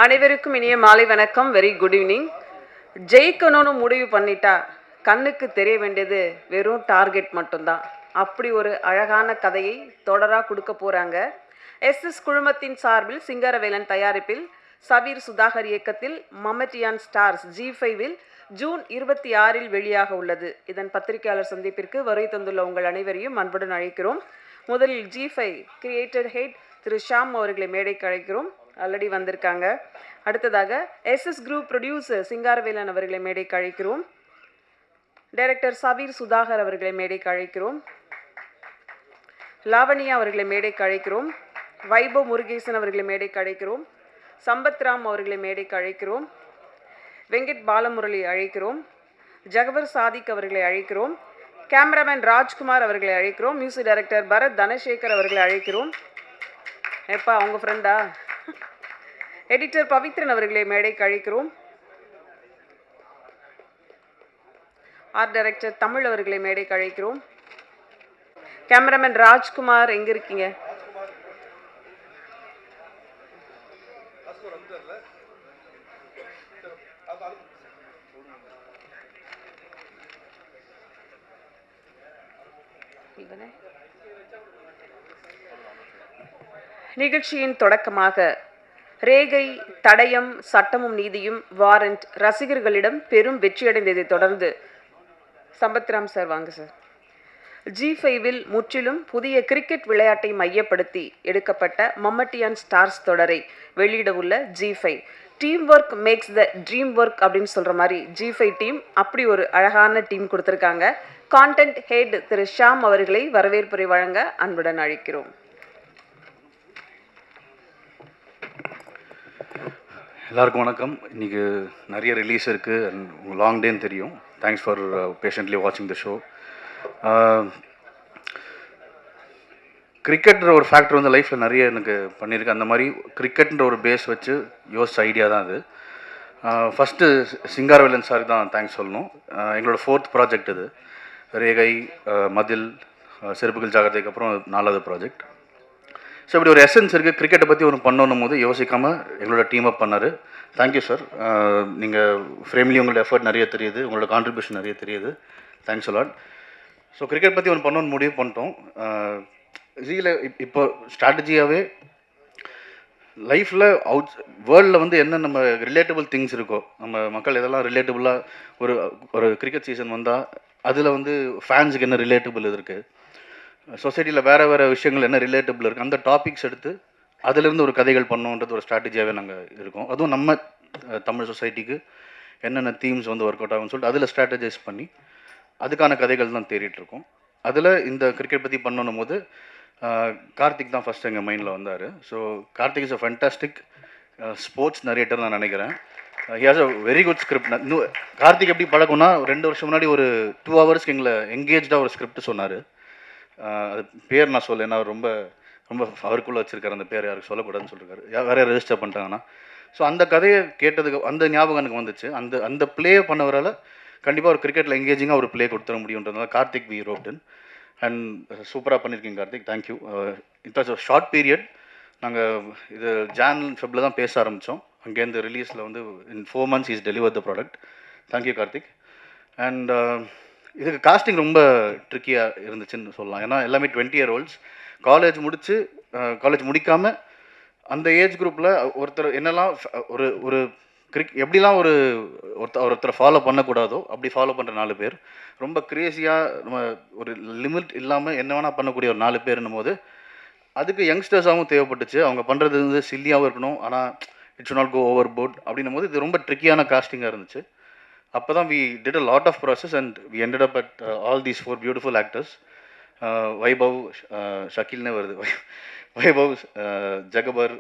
அனைவருக்கும் இனிய மாலை வணக்கம். Very good evening. ஜெயிக்கணும்னு முடிவு பண்ணிட்டா கண்ணுக்கு தெரிய வேண்டியது வெறும் டார்கெட் மட்டும்தான். அப்படி ஒரு அழகான கதையை தொடராக கொடுக்க போகிறாங்க. எஸ்எஸ் குழுமத்தின் சார்பில் சிங்காரவேலன் தயாரிப்பில் சவீர் சுதாகர் இயக்கத்தில் மம்மட்டியான் ஸ்டார்ஸ் G5-ல் ஜூன் 26 வெளியாக உள்ளது. இதன் பத்திரிகையாளர் சந்திப்பிற்கு வருகை தந்துள்ள உங்கள் அனைவரையும் அன்புடன் அழைக்கிறோம். முதலில் G5 கிரியேட்டர் ஹெட் திரு ஷாம் அவர்களை மேடைக்கு அழைக்கிறோம். ஆல்ரெடி வந்திருக்காங்க. அடுத்ததாக எஸ்எஸ் குரூப் ப்ரொடியூசர் சிங்காரவேலன் அவர்களை மேடைக்கு அழைக்கிறோம். டைரக்டர் சவீர் சுதாகர் அவர்களை மேடைக்கு அழைக்கிறோம். லாவணியா அவர்களை மேடைக்கு அழைக்கிறோம். வைபவ் முருகேசன் அவர்களை மேடைக்கு அழைக்கிறோம். சம்பத் ராம் அவர்களை மேடைக்கு அழைக்கிறோம். வெங்கட் பாலமுரளி அழைக்கிறோம். ஜகவர் சாதிக் அவர்களை அழைக்கிறோம். கேமராமேன் ராஜ்குமார் அவர்களை அழைக்கிறோம். மியூசிக் டைரக்டர் பரத் தனசேகர் அவர்களை அழைக்கிறோம். எப்பா அவங்க ஃப்ரெண்டா? எடிட்டர் பவித்ரன் அவர்களை மேடைக்கு அழைக்கிறோம். ஆர்ட் டைரக்டர் தமிழ் அவர்களை மேடைக்கு அழைக்கிறோம். கேமராமேன் ராஜ்குமார் எங்க இருக்கீங்க? நிகழ்ச்சியின் தொடக்கமாக ரேகை, தடயம், சட்டமும் நீதியும், வாரண்ட் ரசிகர்களிடம் பெரும் வெற்றியடைந்ததை தொடர்ந்து சம்பத்ராம் சார் வாங்க சார். G5-ல் முற்றிலும் புதிய கிரிக்கெட் விளையாட்டை மையப்படுத்தி எடுக்கப்பட்ட மம்மட்டியான் ஸ்டார்ஸ் தொடரை வெளியிட உள்ள G5 team work makes the dream work அப்படின்னு சொல்கிற மாதிரி G5 டீம் அப்படி ஒரு அழகான டீம் கொடுத்துருக்காங்க. கான்டென்ட் ஹெட் திரு ஷாம் அவர்களை வரவேற்புரை வழங்க அன்புடன் அழைக்கிறோம். எல்லாருக்கும் வணக்கம். இன்றைக்கி நிறைய ரிலீஸ் இருக்குது அண்ட் உங்கள் லாங் டேன்னு தெரியும். தேங்க்ஸ் ஃபார் பேஷண்ட்லி வாட்சிங் த ஷோ. கிரிக்கெட்ன்ற ஒரு ஃபேக்டர் வந்து லைஃப்பில் நிறைய எனக்கு பண்ணியிருக்கேன். அந்த மாதிரி கிரிக்கெட்ன்ற ஒரு பேஸ் வச்சு யோசிச்ச ஐடியா தான் அது. ஃபஸ்ட்டு சிங்காரவேலன் சாருக்கு தான் தேங்க்ஸ் சொல்லணும். எங்களோட 4th ப்ராஜெக்ட் இது. ரேகை, மதில், செருப்புகள் ஜாகிரதைக்கு அப்புறம் 4வது ப்ராஜெக்ட். ஸோ இப்படி ஒரு எசன்ஸ் இருக்குது. கிரிக்கெட்டை பற்றி ஒன்று பண்ணணும் போது யோசிக்காமல் எங்களோட டீம் அப் பண்ணார். Thank you sir. நீங்கள் ஃப்ரேம்லேயும் உங்களோட எஃபர்ட் நிறைய தெரியுது, உங்களோட கான்ட்ரிபியூஷன் நிறைய தெரியுது. Thanks a lot. ஸோ கிரிக்கெட் பற்றி ஒன்று பண்ணணும்னு முடிவு பண்ணிட்டோம். இதில் இப்போ ஸ்ட்ராட்டஜியாகவே லைஃப்பில் வேர்ல்டில் வந்து என்ன நம்ம ரிலேட்டபிள் திங்ஸ் இருக்கோ, நம்ம மக்கள் எதெல்லாம் ரிலேட்டபுளாக ஒரு கிரிக்கெட் சீசன் வந்தால் அதில் வந்து ஃபேன்ஸுக்கு என்ன ரிலேட்டபிள் இருக்குது, சொசைட்டியில் வேறு விஷயங்கள் என்ன ரிலேட்டபிள் இருக்குது, அந்த டாபிக்ஸ் எடுத்து அதிலிருந்து ஒரு கதைகள் பண்ணோன்றது ஒரு ஸ்ட்ராட்டஜியாகவே நாங்கள் இருக்கோம். அதுவும் நம்ம தமிழ் சொசைட்டிக்கு என்னென்ன தீம்ஸ் வந்து ஒர்க் அவுட் ஆகும்னு சொல்லிட்டு அதில் ஸ்ட்ராட்டஜைஸ் பண்ணி அதுக்கான கதைகள் தான் தேடிட்டுருக்கோம். அதில் இந்த கிரிக்கெட் பற்றி பண்ணணும் போது கார்த்திக் தான் ஃபஸ்ட் எங்கள் மைண்டில் வந்தார். So Karthik is a fantastic sports narrator நான் நினைக்கிறேன். He has a very good script. இன்னும் கார்த்திக் எப்படி பழக்கம்னா 2 வருஷம் முன்னாடி ஒரு 2 ஹவர்ஸ்க்கு எங்களை எங்கேஜாக ஒரு ஸ்கிரிப்ட் சொன்னார். அது பேர் நான் சொல்ல, ஏன்னா ரொம்ப ரொம்ப அவருக்குள்ளே வச்சுருக்காரு, அந்த பேர் யாருக்கு சொல்லக்கூடாதுன்னு சொல்லியிருக்காரு. வேறு யார் ரெஜிஸ்டர் பண்ணிட்டாங்கன்னா. ஸோ அந்த கதையை கேட்டதுக்கு அந்த ஞாபகம் எனக்கு வந்துச்சு. அந்த ப்ளே பண்ணவரால் கண்டிப்பாக ஒரு கிரிக்கெட்டில் எங்கேஜிங்காக ஒரு ப்ளே கொடுத்துட முடியுன்றதுனால கார்த்திக் வி ரோப்டன் அண்ட் சூப்பராக பண்ணியிருக்கீங்க Karthik. Thank you. It was a short period. நாங்கள் இது Jan-Feb தான் பேச ஆரம்பித்தோம். அங்கேருந்து ரிலீஸில் வந்து இன் 4 months is deliver the product. Thank you Karthik. And இதுக்கு காஸ்டிங் ரொம்ப ட்ரிக்கியாக இருந்துச்சுன்னு சொல்லலாம். ஏன்னா எல்லாமே 20-year-olds காலேஜ் முடிக்காமல் அந்த ஏஜ் குரூப்பில் ஒருத்தர் என்னெல்லாம் ஒரு எப்படிலாம் ஒருத்தரை ஃபாலோ பண்ணக்கூடாதோ அப்படி ஃபாலோ பண்ணுற 4 பேர், ரொம்ப க்ரேஸியாக நம்ம ஒரு லிமிட் இல்லாமல் என்ன வேணால் பண்ணக்கூடிய ஒரு 4 பேருன்னும் போது அதுக்கு யங்ஸ்டர்ஸாகவும் தேவைப்பட்டுச்சு. அவங்க பண்ணுறது வந்து சில்லியாகவும் இருக்கணும், ஆனால் it should not go overboard அப்படின்னும் போது இது ரொம்ப ட்ரிக்கியான காஸ்டிங்காக இருந்துச்சு. அப்போ தான் we did a lot of process and we ended up at all these 4 beautiful actors. Vaibhav, ஷக்கீல்னே வருது, வைபவ், ஜகபர்,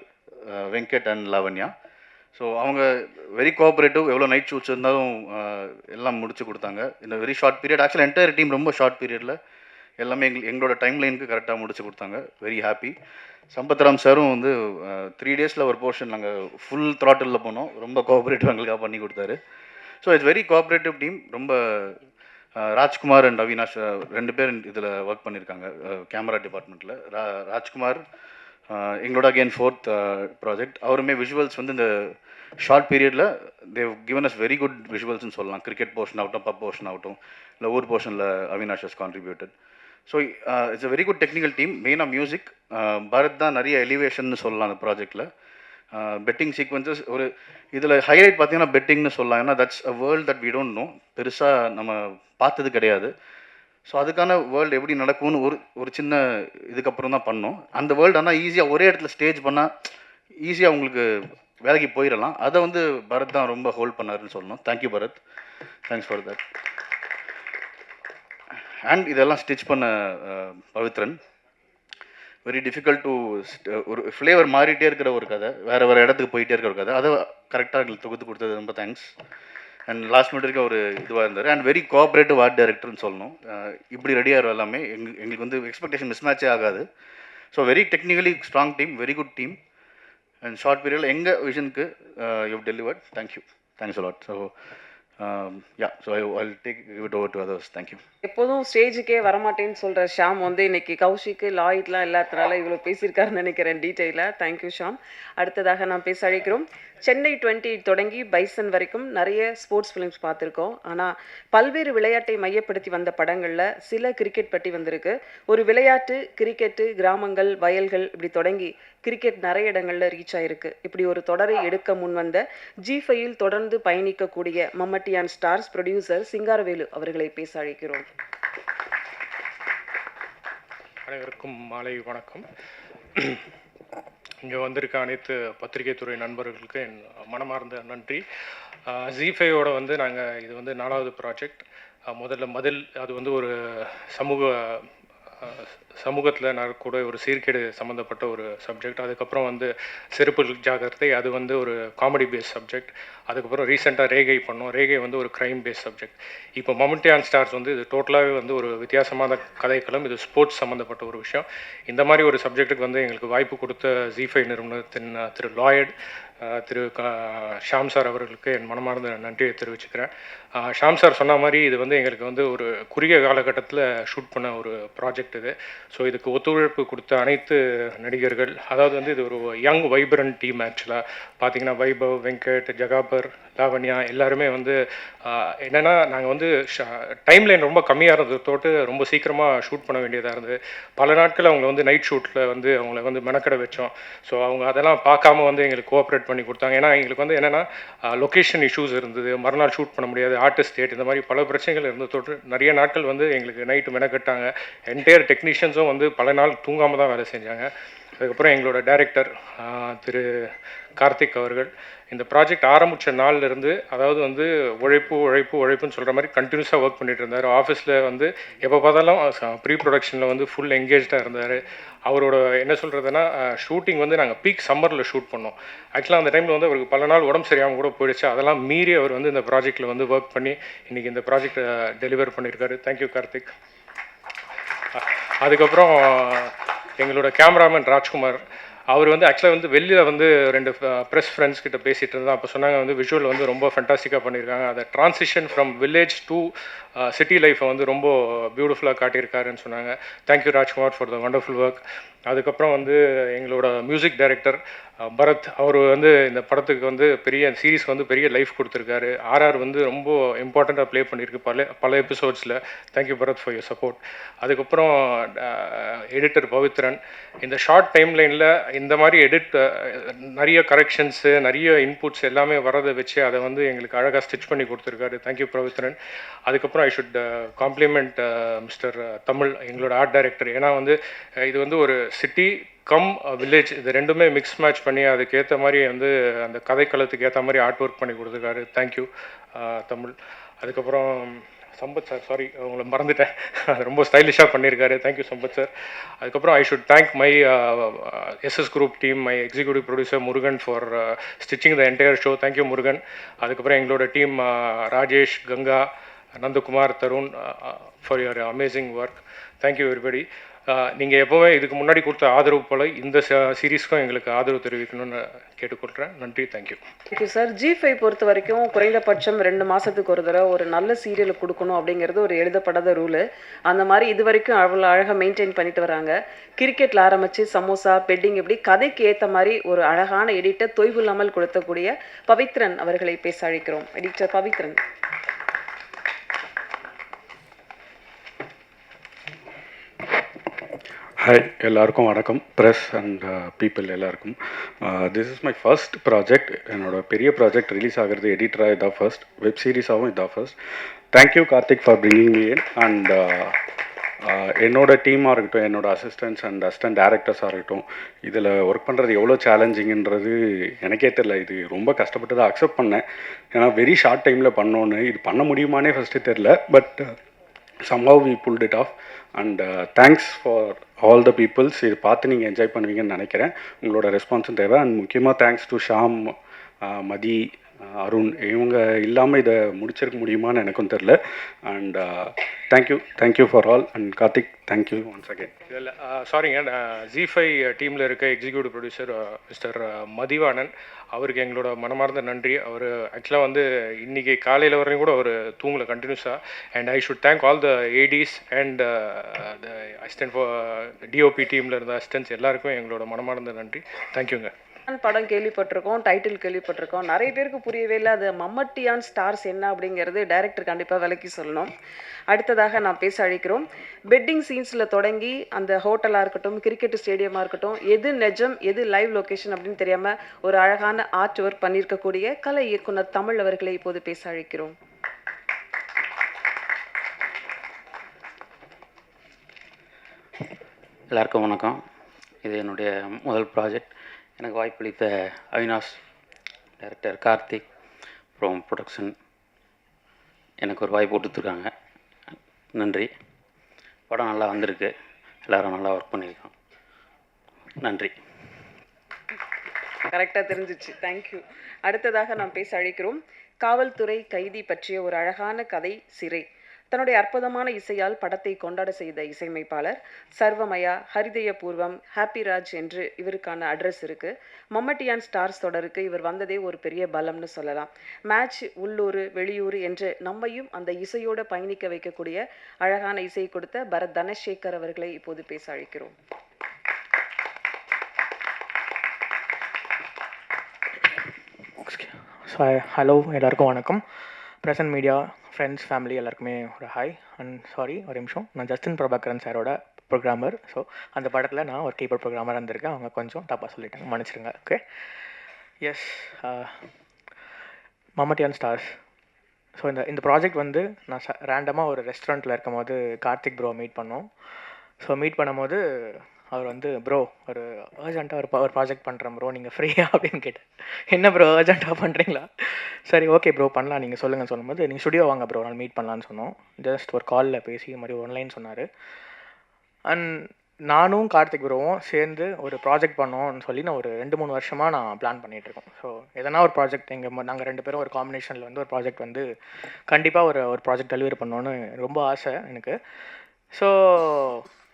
வெங்கட் அண்ட் லாவண்யா. ஸோ அவங்க வெரி கோஆப்ரேட்டிவ். எவ்வளோ நைட் ஷூட்ஸ் இருந்தாலும் எல்லாம் முடிச்சு கொடுத்தாங்க இந்த very short period. Actually entire team ரொம்ப ஷார்ட் பீரியடில் எல்லாமே எங்களோட டைம் லைனுக்கு கரெக்டாக முடிச்சு கொடுத்தாங்க. Very happy. சம்பத்ராம் சாரும் வந்து 3 days ஒரு போர்ஷன் நாங்கள் ஃபுல் த்ராட்டிலில் போனோம். ரொம்ப கோஆப்ரேட்டிவ் எங்களுக்காக பண்ணி கொடுத்தாரு. So it's very cooperative team. ரொம்ப ராஜ்குமார் அண்ட் அவினாஷ் 2 பேர் இதில் ஒர்க் பண்ணியிருக்காங்க கேமரா டிபார்ட்மெண்ட்டில். ராஜ்குமார் எங்களோட அகெயின் ஃபோர்த் ப்ராஜெக்ட். அவருமே விஷுவல்ஸ் வந்து இந்த ஷார்ட் பீரியடில் they've given us very good விஷுவல்ஸ்னு சொல்லலாம். கிரிக்கெட் போர்ஷன் ஆகட்டும், பப் போர்ஷன் ஆகட்டும், இல்லை ஊர் போர்ஷனில் Avinash has contributed. So it's a very good technical team. மெயினாக மியூசிக் பரத் தான் நிறைய எலிவேஷன் சொல்லலாம் அந்த ப்ராஜெக்டில். பெட்டிங் சீக்வன்சஸ் ஒரு இதில் ஹைலைட் பார்த்தீங்கன்னா பெட்டிங்னு சொல்லலாம். ஏன்னா that's a world that we don't know, பெருசாக நம்ம பார்த்தது கிடையாது. ஸோ அதுக்கான வேர்ல்டு எப்படி நடக்கும்னு ஒரு சின்ன இதுக்கப்புறம் தான் பண்ணோம். அந்த வேர்ல்டு ஆனால் ஈஸியாக ஒரே இடத்துல ஸ்டேஜ் பண்ணால் ஈஸியாக உங்களுக்கு வேலைக்கு போயிடலாம். அதை வந்து பரத் தான் ரொம்ப ஹோல்ட் பண்ணாருன்னு சொல்லணும். Thank you Bharath, thanks for that. And இதெல்லாம் ஸ்டிச் பண்ண பவித்ரன். வெரி டிஃபிகல்ட் டு ஒரு ஃப்ளேவர் மாறிட்டே இருக்கிற ஒரு கதை, வேறு இடத்துக்கு போயிட்டே இருக்கிற ஒரு கதை, அதை கரெக்டாக எங்களுக்கு தொகுத்து கொடுத்தது ரொம்ப தேங்க்ஸ். அண்ட் லாஸ்ட் மினிட் வரைக்கும் ஒரு இதுவாக இருந்தார். அண்ட் வெரி கோஆப்ரேட்டிவ் ஆர்ட் டைரக்டர்னு சொல்லணும். இப்படி ரெடியாக எல்லாமே எங்களுக்கு வந்து எக்ஸ்பெக்டேஷன் மிஸ்மேட்சே ஆகாது. So very technically strong team, very good team. And short பீரியடில் எங்கள் விஷனுக்கு you delivered. Thank you, thanks a lot. So so I take it over to others. Thank you. எப்போதும் ஸ்டேஜுக்கே வரமாட்டேன்னு சொல்கிற ஷாம் வந்து இன்னைக்கு கௌஷிக்கு லாயிட்லாம் இல்லாதனால இவ்வளோ பேசியிருக்காருன்னு நினைக்கிறேன் டீட்டெயிலாக. தேங்க்யூ ஷாம். அடுத்ததாக நாம் பேச அழைக்கிறோம். சென்னை 28 தொடங்கி பைசன் வரைக்கும் நிறைய ஸ்போர்ட்ஸ் ஃபிலிம்ஸ் பார்த்துருக்கோம். ஆனால் பல்வேறு விளையாட்டை மையப்படுத்தி வந்த படங்களில் சில கிரிக்கெட் பற்றி வந்திருக்கு. ஒரு விளையாட்டு கிரிக்கெட்டு, கிராமங்கள், வயல்கள் இப்படி தொடங்கி கிரிக்கெட் நிறைய இடங்களில் ரீச் ஆயிருக்கு. இப்படி ஒரு தொடரை எடுக்க முன் வந்த ஜி5யில் தொடர்ந்து பயணிக்கக்கூடிய மம்மட்டியான் ஸ்டார்ஸ் ப்ரொடியூசர் சிங்காரவேலு அவர்களை பேச அழைக்கிறோம். அனைவருக்கும் மாலை வணக்கம். இங்கே வந்திருக்க அனைத்து பத்திரிகை துறை நண்பர்களுக்கு என் மனமார்ந்த நன்றி. ஜி5யோட வந்து நாங்கள் இது வந்து 4வது ப்ராஜெக்ட். முதல்ல மதில், அது வந்து ஒரு சமூகத்தில் நடக்கூடிய ஒரு சீர்கேடு சம்மந்தப்பட்ட ஒரு சப்ஜெக்ட். அதுக்கப்புறம் வந்து செருப்பு ஜாகிரதை, அது வந்து ஒரு காமெடி பேஸ் சப்ஜெக்ட். அதுக்கப்புறம் ரீசெண்டாக ரேகை பண்ணோம். ரேகை வந்து ஒரு க்ரைம் பேஸ் சப்ஜெக்ட். இப்போ மம்மட்டியான் ஸ்டார்ஸ் வந்து இது டோட்டலாகவே வந்து ஒரு வித்தியாசமான கதைக்களம். இது ஸ்போர்ட்ஸ் சம்மந்தப்பட்ட ஒரு விஷயம். இந்த மாதிரி ஒரு சப்ஜெக்ட்டுக்கு வந்து எங்களுக்கு வாய்ப்பு கொடுத்த ஜி5 நிறுவனத்தின் திரு லாயட், திரு ஷாம் சார் அவர்களுக்கு என் மனமார்ந்த நன்றியை தெரிவிச்சுக்கிறேன். ஷாம் சார் சொன்ன மாதிரி இது வந்து எங்களுக்கு வந்து ஒரு குறுகிய காலகட்டத்தில் ஷூட் பண்ண ஒரு ப்ராஜெக்ட் இது. ஸோ இதுக்கு ஒத்துழைப்பு கொடுத்த அனைத்து நடிகர்கள், அதாவது வந்து இது ஒரு யங் வைப்ரண்ட் டீம். ஆக்சுவலாக பார்த்தீங்கன்னா வைபவ், வெங்கட், ஜகாபர், லாவண்யா எல்லாருமே வந்து என்னென்னா நாங்கள் வந்து டைம் லைன் ரொம்ப கம்மியாக இருந்தது தோட்டு ரொம்ப சீக்கிரமாக ஷூட் பண்ண வேண்டியதாக இருந்தது. பல நாட்கள் அவங்கள வந்து நைட் ஷூட்டில் வந்து அவங்கள வந்து மெனக்கடை வச்சோம். ஸோ அவங்க அதெல்லாம் பார்க்காம வந்து எங்களுக்கு கோஆப்ரேட் பண்ணி கொடுத்தாங்க. ஏன்னா எங்களுக்கு வந்து என்னென்னா லொக்கேஷன் இஷ்யூஸ் இருந்தது, மறுநாள் ஷூட் பண்ண முடியாது, ஆர்டிஸ்ட் டேட், இந்த மாதிரி பல பிரச்சனைகள் இருந்தது தோட்டு நிறைய நாட்கள் வந்து எங்களுக்கு நைட்டு மெனக்கட்டாங்க. என்டையர் டெக்னீஷியன்ஸும் வந்து பல நாள் தூங்காமல் தான் வேலை செஞ்சாங்க. அதுக்கப்புறம் எங்களோட டைரக்டர் திரு கார்த்திக் அவர்கள் இந்த ப்ராஜெக்ட் ஆரம்பித்த நாள்லேருந்து, அதாவது வந்து உழைப்புன்னு சொல்கிற மாதிரி கண்டினியூஸாக ஒர்க் பண்ணிட்டு இருந்தார். ஆஃபீஸில் வந்து எப்போ பார்த்தாலும் ப்ரீ ப்ரொடக்ஷனில் வந்து ஃபுல் என்கேஜாக இருந்தார். அவரோட என்ன சொல்கிறதுனா, ஷூட்டிங் வந்து நாங்கள் பீக் சம்மரில் ஷூட் பண்ணோம். ஆக்சுவலாக அந்த டைமில் வந்து அவருக்கு பல நாள் உடம்பு சரியாமல் கூட போயிடுச்சு. அதெல்லாம் மீறி அவர் வந்து இந்த ப்ராஜெக்டில் வந்து ஒர்க் பண்ணி இன்றைக்கி இந்த ப்ராஜெக்டை டெலிவர் பண்ணியிருக்காரு. தேங்க்யூ கார்த்திக். அதுக்கப்புறம் எங்களோட கேமராமேன் ராஜ்குமார், அவர் வந்து ஆக்சுவலாக வந்து வெளியில் வந்து 2 ப்ரெஸ் ஃப்ரெண்ட்ஸ் கிட்ட பேசிகிட்டு இருந்தோம். அப்போ சொன்னாங்க வந்து விஷுவல் வந்து ரொம்ப ஃபென்டாஸ்டிக்காக பண்ணியிருக்காங்க. அதை transition from village to city லைஃப்பை வந்து ரொம்ப பியூட்டிஃபுல்லாக காட்டியிருக்காருன்னு சொன்னாங்க. Thank you Rajkumar for the wonderful work. அதுக்கப்புறம் வந்து எங்களோட மியூசிக் டைரக்டர் பரத், அவர் வந்து இந்த படத்துக்கு வந்து பெரிய சீரீஸ்க்கு வந்து பெரிய லைஃப் கொடுத்துருக்காரு. ஆர்ஆர் வந்து ரொம்ப இம்பார்ட்டண்ட்டாக ப்ளே பண்ணியிருக்கு பல எபிசோட்ஸில். Thank you Bharath for your support. அதுக்கப்புறம் எடிட்டர் பவித்ரன், இந்த ஷார்ட் டைம் லைனில் இந்த மாதிரி நிறைய கரெக்ஷன்ஸு, நிறைய இன்புட்ஸ் எல்லாமே வரதை வச்சு அதை வந்து எங்களுக்கு அழகாக ஸ்டிச் பண்ணி கொடுத்துருக்காரு. தேங்க்யூ பவித்ரன். அதுக்கப்புறம் I should compliment mister Tamil, எங்களோட ஆர்ட் டைரக்டர். ஏன்னா வந்து இது வந்து ஒரு சிட்டி கம் வில்லேஜ், இது ரெண்டுமே மிக்ஸ் மேட்ச் பண்ணி அதுக்கேற்ற மாதிரி வந்து அந்த கதைக்களத்துக்கு ஏற்ற மாதிரி ஆர்ட் ஒர்க் பண்ணி கொடுத்துருக்காரு. தேங்க்யூ தமிழ். அதுக்கப்புறம் சம்பத் சார், சாரி உங்களை மறந்துட்டேன், அது ரொம்ப ஸ்டைலிஷாக பண்ணியிருக்காரு. Thank you Sampath sir. அதுக்கப்புறம் I should thank my SS group team, my executive producer Murugan for stitching the entire show. Thank you Murugan. அதுக்கப்புறம் எங்களோட team Rajesh, Ganga, Nandakumar, Tarun for your amazing work. Thank you everybody. நீங்கள் எப்போவுமே இதுக்கு முன்னாடி கொடுத்த ஆதரவு போல் இந்த சீரீஸ்க்கும் எங்களுக்கு ஆதரவு தெரிவிக்கணும்னு கேட்டுக்கொள்கிறேன். நன்றி. தேங்க்யூ. Thank you sir. G5 பொறுத்த வரைக்கும் குறைந்தபட்சம் 2 மாதத்துக்கு ஒரு தடவை ஒரு நல்ல சீரியல் கொடுக்கணும் அப்படிங்கிறது ஒரு எழுதப்படாத ரூலு. அந்த மாதிரி இது வரைக்கும் அவ்வளோ அழகாக மெயின்டைன் பண்ணிட்டு வராங்க. கிரிக்கெட்டில் ஆரம்பித்து சமோசா பெட்டிங் இப்படி கதைக்கு ஏற்ற மாதிரி ஒரு அழகான எடிட்டர் தொய்வு இல்லாமல் கொடுத்தக்கூடிய பவித்ரன் அவர்களை பேச அழைக்கிறோம். எடிட்டர் பவித்ரன். ஹாய், எல்லாருக்கும் வணக்கம். ப்ரெஸ் அண்ட் பீப்புள் எல்லாருக்கும். This is my first project. என்னோட பெரிய ப்ராஜெக்ட் ரிலீஸ் ஆகிறது எடிட்டராக இதான் ஃபர்ஸ்ட், வெப் சீரிஸாகவும் இதான் first. Thank you Karthik for bringing me in. And என்னோட டீமாக இருக்கட்டும், என்னோட அசிஸ்டன்ட்ஸ் அண்ட் அசிஸ்டன்ட் டேரக்டர்ஸாக இருக்கட்டும், இதில் ஒர்க் பண்ணுறது எவ்வளோ சேலஞ்சிங்கிறது எனக்கே தெரியல. இது ரொம்ப கஷ்டப்பட்டு தான் அக்செப்ட் பண்ணேன். ஏன்னா வெரி ஷார்ட் டைமில் பண்ணோன்னு, இது பண்ண முடியுமானே ஃபஸ்ட்டு தெரில. But somehow we pulled it off and thanks for all the peoples. இது பார்த்து நீங்கள் என்ஜாய் பண்ணுவீங்கன்னு நினைக்கிறேன். உங்களோட ரெஸ்பான்ஸும் தேவை. அண்ட் முக்கியமாக தேங்க்ஸ் டு ஷாம், மதி, அருண். இவங்க இல்லாமல் இதை முடிச்சிருக்க முடியுமான்னு எனக்கும் தெரில. And thank you for all. And Karthik, thank you once again. இதில் சாரிங்க, G5 டீமில் இருக்க எக்ஸிக்யூட்டிவ் ப்ரொடியூசர் மிஸ்டர் மதிவாணன், அவருக்கு எங்களோட மனமார்ந்த நன்றி. அவர் ஆக்சுவலாக வந்து இன்றைக்கி காலையில் வரையும் கூட அவர் தூங்கலை கண்டினியூஸாக. And I should thank all the Aedes and the assistant for DOP டீமில் இருந்த அசிஸ்டன்ட்ஸ் எல்லாருக்கும் எங்களோட மனமார்ந்த நன்றி. தேங்க்யூங்க. படம் கேள்விப்பட்டிருக்கோம், டைட்டில் கேள்விப்பட்டிருக்கோம். நிறைய பேருக்கு புரியவே இல்லை அது மம்மட்டியான் ஸ்டார்ஸ் என்ன அப்படிங்கிறது டைரக்டர் கண்டிப்பாக விளக்கி சொல்லணும். அடுத்ததாக நான் பேச அழைக்கிறோம். பெட்டிங் சீன்ஸில் தொடங்கி அந்த ஹோட்டலாக இருக்கட்டும், கிரிக்கெட் ஸ்டேடியமாக இருக்கட்டும், எது நிஜம் எது லைவ் லொக்கேஷன் அப்படின்னு தெரியாமல் ஒரு அழகான ஆர்ட் ஒர்க் பண்ணியிருக்கக்கூடிய கலை இயக்குனர் தமிழ் அவர்களை இப்போது பேச அழைக்கிறோம். எல்லாருக்கும் வணக்கம். இது என்னுடைய முதல் ப்ராஜெக்ட். எனக்கு வாய்ப்பளித்த அவினாஷ், டைரக்டர் கார்த்திக், அப்புறம் ப்ரொடக்ஷன் எனக்கு ஒரு வாய்ப்பு கொடுத்துருக்காங்க. நன்றி. படம் நல்லா வந்திருக்கு, எல்லோரும் நல்லா ஒர்க் பண்ணியிருக்கோம். நன்றி. கரெக்டாக தெரிஞ்சிச்சு. தேங்க்யூ. அடுத்ததாக நாம் பேச அழைக்கிறோம். காவல்துறை கைதி பற்றிய ஒரு அழகான கதை சிறை. தன்னுடைய அற்புதமான இசையால் படத்தை கொண்டாட செய்த இசையமைப்பாளர் சர்வமயா, ஹரிதய பூர்வம், ஹாப்பி ராஜ் என்று இவருக்கான அட்ரஸ் இருக்கு. மம்மட்டியான் ஸ்டார்ஸ் தொடருக்கு இவர் வந்ததே ஒரு பெரிய பலம்னு சொல்லலாம். மேட்ச் உள்ளூர் வெளியூர் என்று நம்மையும் அந்த இசையோடு பயணிக்க வைக்கக்கூடிய அழகான இசை கொடுத்த பரத் தனசேகர் அவர்களை இப்போது பேச அழைக்கிறோம். ஹலோ, எல்லாருக்கும் வணக்கம். ப்ரெசன்ட் மீடியா ஃப்ரெண்ட்ஸ் ஃபேமிலி எல்லாருக்குமே ஒரு ஹாய். அண்ட் சாரி, ஒரு நிமிஷம், நான் ஜஸ்டின் பிரபாகரன் சாரோட ப்ரோக்ராமர். ஸோ அந்த படத்தில் நான் ஒரு கீபோர்ட் ப்ரோக்ராமராக இருந்திருக்கேன். அவங்க கொஞ்சம் தப்பாக சொல்லிட்டாங்க, மன்னிச்சிருங்க. Okay. Yes, Mammattiyan stars. So இந்த ப்ராஜெக்ட் வந்து நான் ரேண்டமாக ஒரு ரெஸ்டாரண்ட்டில் இருக்கும் போது கார்த்திக் ப்ரோ மீட் பண்ணோம். ஸோ மீட் பண்ணும்போது அவர் வந்து ப்ரோ ஒரு அர்ஜென்ட்டாக ஒரு ப்ராஜெக்ட் பண்ணுறேன் ப்ரோ, நீங்கள் ஃப்ரீயா அப்படின்னு கேட்டேன். என்ன ப்ரோ அர்ஜென்ட்டாக பண்ணுறீங்களா? சரி ஓகே ப்ரோ பண்ணலாம், நீங்கள் சொல்லுங்கள் சொல்லும்போது நீங்கள் ஸ்டுடியோ வாங்க ப்ரோ, நான் மீட் பண்ணலான்னு சொன்னோம். ஜஸ்ட் ஒரு காலில் பேசி இது மாதிரி ஒன்லைன் சொன்னார். அண்ட் நானும் கார்த்திக் ப்ரோவும் சேர்ந்து ஒரு ப்ராஜெக்ட் பண்ணோம்னு சொல்லி நான் ஒரு 2-3 வருஷமாக நான் பிளான் பண்ணிகிட்ருக்கோம். ஸோ எதனா ஒரு ப்ராஜெக்ட் நாங்கள் 2 பேரும் ஒரு காம்பினேஷனில் வந்து ஒரு ப்ராஜெக்ட் வந்து கண்டிப்பாக ஒரு ப்ராஜெக்ட் டெலிவரி பண்ணோன்னு ரொம்ப ஆசை எனக்கு. So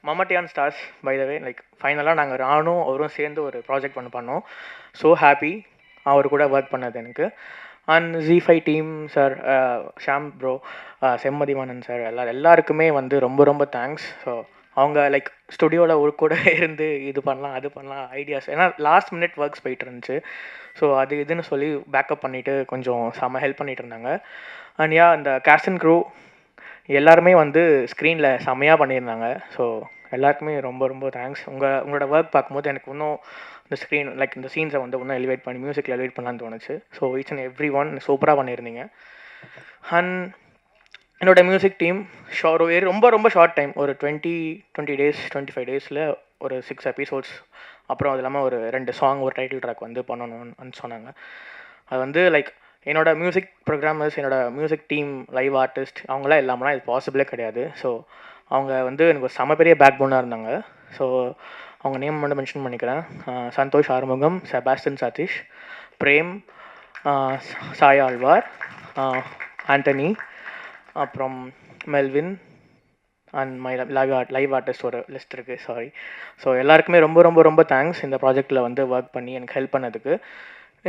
Mammattiyan stars by the way like ஃபைனலாக நானும் அவரும் சேர்ந்து ஒரு ப்ராஜெக்ட் பண்ணோம். ஸோ ஹாப்பி அவர் கூட ஒர்க் பண்ணது எனக்கு. And G5 team sir, Sham bro, Semmathivanan sir, எல்லாருக்குமே வந்து ரொம்ப ரொம்ப தேங்க்ஸ். ஸோ அவங்க லைக் ஸ்டுடியோவில் ஒரு கூட இருந்து இது பண்ணலாம் அது பண்ணலாம் ஐடியாஸ், ஏன்னா லாஸ்ட் மினிட் ஒர்க்ஸ் போயிட்டு இருந்துச்சு. ஸோ அது இதுன்னு சொல்லி பேக்கப் பண்ணிவிட்டு கொஞ்சம் செம்ம ஹெல்ப் பண்ணிகிட்டு இருந்தாங்க. அண்ட் இந்த கேஸ்ட் அண்ட் க்ரூ எல்லாருமே வந்து ஸ்க்ரீனில் செம்மையாக பண்ணியிருந்தாங்க. ஸோ எல்லாருக்குமே ரொம்ப ரொம்ப தேங்க்ஸ். உங்களோட ஒர்க் பார்க்கும்போது எனக்கு இன்னும் இந்த ஸ்க்ரீன் லைக் இந்த சீன்ஸை வந்து இன்னும் எலிவேட் பண்ணி மியூசிக்கில் எலிவேட் பண்ணலான்னு தோணுச்சு. So each and every one சூப்பராக பண்ணியிருந்தீங்க. அண்ட் என்னோடய மியூசிக் டீம் ரொம்ப ரொம்ப ஷார்ட் டைம், ஒரு 20 டேஸ் 25 டேஸில் ஒரு 6 எபிசோட்ஸ், அப்புறம் அது இல்லாமல் ஒரு 2 சாங் ஒரு டைட்டில் ட்ராக் வந்து பண்ணணும்னு சொன்னாங்க. அது வந்து லைக் என்னோடய மியூசிக் ப்ரோக்ராமர்ஸ், என்னோடய மியூசிக் டீம், லைவ் ஆர்டிஸ்ட் அவங்களாம் இல்லாமலாம் இது பாசிபிளே கிடையாது. ஸோ அவங்க வந்து எனக்கு ஒரு செம பெரிய பேக் போனாக இருந்தாங்க. ஸோ அவங்க நேம் மட்டும் மென்ஷன் பண்ணிக்கிறேன். சந்தோஷ் ஆறுமுகம், செபாஸ்டின் சதீஷ், பிரேம், சாய் ஆழ்வார், ஆண்டனி, அப்புறம் Melvin, and my live artist ஒரு லிஸ்ட் இருக்குது, சாரி. ஸோ எல்லாருக்குமே ரொம்ப ரொம்ப ரொம்ப தேங்க்ஸ் இந்த ப்ராஜெக்ட்டில் வந்து ஒர்க் பண்ணி எனக்கு ஹெல்ப் பண்ணதுக்கு.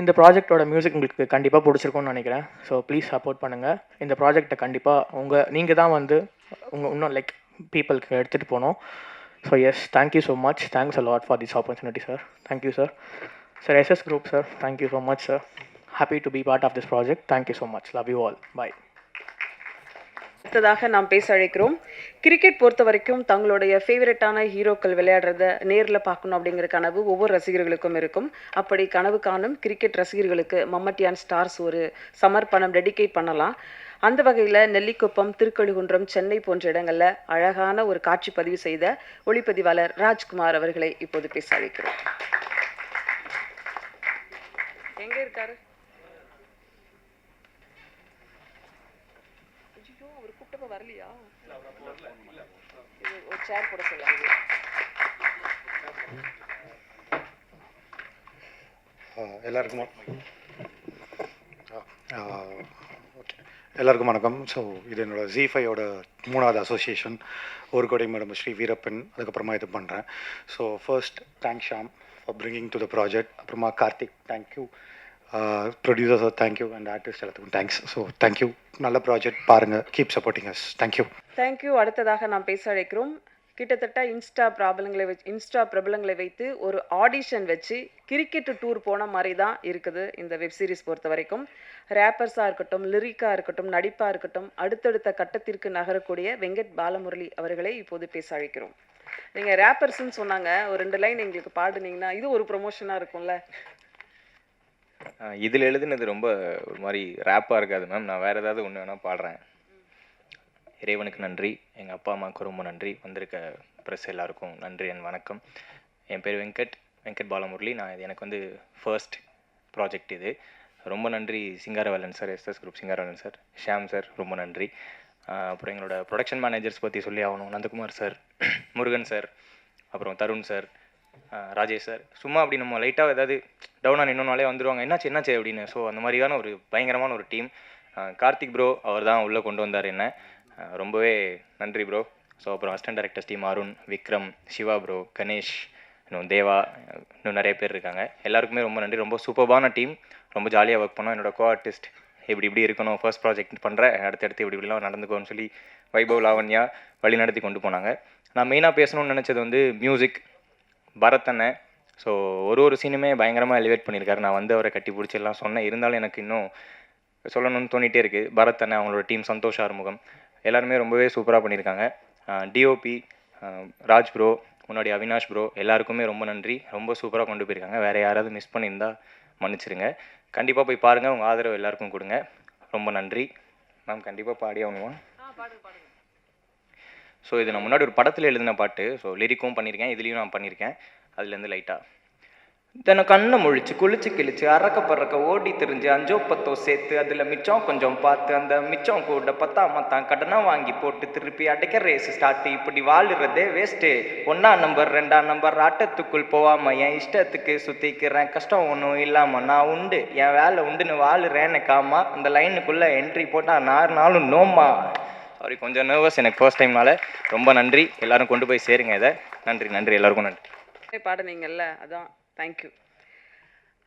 இந்த ப்ராஜெக்ட்டோட மியூசிக் உங்களுக்கு கண்டிப்பாக பிடிச்சிருக்கும்னு நினைக்கிறேன். ஸோ ப்ளீஸ் சப்போர்ட் பண்ணுங்கள். இந்த ப்ராஜெக்ட்டை கண்டிப்பாக நீங்கள் தான் வந்து இன்னும் லைக் பீப்புளுக்கு எடுத்துகிட்டு போகணும். So yes, thank you so much. Thanks a lot for this opportunity sir. Thank you sir. Sir SS group sir, thank you so much sir. Happy to be part of this project. Thank you so much. Love you all. Bye. அடுத்ததாக நாம் பேச அழைக்கிறோம். Cricket பொறுத்த வரைக்கும் தங்களுடைய ஃபேவரட்டான ஹீரோக்கள் விளையாடுறத நேரில் பார்க்கணும் அப்படிங்கிற கனவு ஒவ்வொரு ரசிகர்களுக்கும் இருக்கும். அப்படி கனவு காணும் கிரிக்கெட் ரசிகர்களுக்கு மம்மட்டியான் ஸ்டார்ஸ் ஒரு சமர்ப்பணம் டெடிகேட் பண்ணலாம். அந்த வகையில் நெல்லிக்குப்பம், திருக்கழுகுன்றம், சென்னை போன்ற இடங்களில் அழகான ஒரு காட்சி பதிவு செய்த ஒளிப்பதிவாளர் ராஜ்குமார் அவர்களை இப்போது பேச அழைக்கிறோம். எங்கே இருக்காரு? அவர் கூப்பிட்டப்ப வரலையா? இது ஒரு சேர் போட சொல்லுங்க. எல்லாருக்கும் ஓகே, எல்லாருக்கும் வணக்கம். ஸோ இது என்னோட Z5யோட 3வது அசோசியேஷன். ஒரு கோடை மேடம் ஸ்ரீ வீரப்பன், அதுக்கப்புறமா இது பண்ணுறேன். So first thank Sham for bringing to the project. அப்புறமா கார்த்திக் தேங்க்யூ, ப்ரொடியூசர்ஸ் தேங்க்யூ, அண்ட் ஆர்டிஸ்ட் எல்லாத்துக்கும் தேங்க்ஸ். So thank you. நல்ல ப்ராஜெக்ட் பாருங்கள், keep supporting us. Thank you. Thank you. அடுத்ததாக நாம் பேச அழைக்கிறோம். கிட்டத்தட்ட இன்ஸ்டா பிரபலங்களை வைத்து ஒரு ஆடிஷன் வச்சு கிரிக்கெட் டூர் போன மாதிரி தான் இருக்குது இந்த வெப் சீரிஸ் பொறுத்த வரைக்கும். ரேப்பர்ஸாக இருக்கட்டும், லிரிக்காக இருக்கட்டும், நடிப்பாக இருக்கட்டும், அடுத்தடுத்த கட்டத்திற்கு நகரக்கூடிய வெங்கட் பாலமுரளி அவர்களை இப்போது பேச அழைக்கிறோம். நீங்கள் ரேப்பர்ஸ்ன்னு சொன்னாங்க, ஒரு 2 லைன் எங்களுக்கு பாடுனீங்கன்னா இது ஒரு ப்ரொமோஷனாக இருக்கும்ல. இதில் எழுதுனது ரொம்ப ஒரு மாதிரி ரேப்பாக இருக்காது மேம். நான் வேறு ஏதாவது ஒன்று வேணால் பாடுறேன். இறைவனுக்கு நன்றி, எங்கள் அப்பா அம்மாவுக்கு ரொம்ப நன்றி, வந்திருக்க ப்ரெஸ் எல்லாருக்கும் நன்றி அண்ட் வணக்கம். என் பேர் வெங்கட் பாலமுரளி. இது எனக்கு வந்து ஃபர்ஸ்ட் ப்ராஜெக்ட் இது. ரொம்ப நன்றி Singaravelan sir, SS group Singaravelan sir, Shaam sir, ரொம்ப நன்றி. அப்புறம் எங்களோட ப்ரொடக்ஷன் மேனேஜர்ஸ் பற்றி சொல்லி ஆகணும். நந்தகுமார் சார், முருகன் சார், அப்புறம் தருண் சார், ராஜேஷ் சார். சும்மா அப்படி நம்ம லைட்டாக ஏதாவது டவுனாக நின்னோனாலே வந்துடுவாங்க, என்னாச்சு அப்படின்னு. ஸோ அந்த மாதிரியான ஒரு பயங்கரமான ஒரு டீம். கார்த்திக் ப்ரோ அவர் தான் உள்ளே கொண்டு வந்தார் என்ன. ரொம்பவே நன்றி ப்ரோ. ஸோ அப்புறம் assistant directors team Arun, Vikram, Siva bro, Ganesh, இன்னும் தேவா, இன்னும் நிறைய பேர் இருக்காங்க. எல்லாருக்குமே ரொம்ப நன்றி. ரொம்ப சூப்பர்பான டீம், ரொம்ப ஜாலியாக ஒர்க் பண்ணோம். என்னோட கோ ஆர்டிஸ்ட் இப்படி இருக்கணும், ஃபர்ஸ்ட் ப்ராஜெக்ட் பண்ணுறேன், அடுத்தடுத்து இப்படிலாம் நடந்துக்கோன்னு சொல்லி வைபவ், லாவண்யா வழி நடத்தி கொண்டு போனாங்க. நான் மெயினாக பேசணும்னு நினச்சது வந்து மியூசிக், பரத் அண்ணன். ஸோ ஒரு சீனுமே பயங்கரமாக எலிவேட் பண்ணியிருக்காரு. நான் வந்து அவரை கட்டி பிடிச்சி எல்லாம் சொன்னேன், இருந்தாலும் எனக்கு இன்னும் சொல்லணும்னு தோணிகிட்டே இருக்குது. பரத் அண்ணன், அவங்களோட டீம், சந்தோஷ் ஆறுமுகம், எல்லாருமே ரொம்பவே சூப்பராக பண்ணியிருக்காங்க. டிஓபி ராஜ் ப்ரோ, முன்னாடி அவினாஷ் ப்ரோ, எல்லாருக்குமே ரொம்ப நன்றி. ரொம்ப சூப்பராக கொண்டு போயிருக்காங்க. வேறு யாராவது மிஸ் பண்ணியிருந்தா மன்னிச்சிருங்க. கண்டிப்பாக போய் பாருங்கள், உங்கள் ஆதரவு எல்லாருக்கும் கொடுங்க. ரொம்ப நன்றி மேம். கண்டிப்பாக பாடி ஆகணுமா? ஸோ இது நான் முன்னாடி ஒரு படத்தில் எழுதின பாட்டு. ஸோ லிரிக்கும் பண்ணியிருக்கேன், இதுலேயும் நான் பண்ணியிருக்கேன். அதுலேருந்து லைட்டாக தினம் கண்ணை முழிச்சு குளிச்சு கிழிச்சு அறக்க பறக்க ஓடி தெரிஞ்சு 5 10 சேர்த்து அதில் மிச்சம் கொஞ்சம் பார்த்து அந்த மிச்சம் கூட 10 கடனாக வாங்கி போட்டு திருப்பி அடைக்க ரேஸ் ஸ்டார்ட். இப்படி வாழுறதே வேஸ்ட்டு. 1ஆம் நம்பர் 2ஆம் நம்பர் ஆட்டத்துக்குள் போகாமல் என் இஷ்டத்துக்கு சுற்றிக்கிறேன். கஷ்டம் ஒன்றும் இல்லாமல் நான் உண்டு, என் வேலை உண்டுன்னு வாழுறேன் எனக்காமா. அந்த லைனுக்குள்ளே என்ட்ரி போட்டால் 4 நாளும் நோமா. சாரி, கொஞ்சம் நர்வஸ் எனக்கு ஃபர்ஸ்ட் டைம்னால. ரொம்ப நன்றி. எல்லோரும் கொண்டு போய் சேருங்க இதை. நன்றி எல்லாருக்கும் நன்றி. பாடுனீங்கல்ல, அதான் தேங்க்யூ.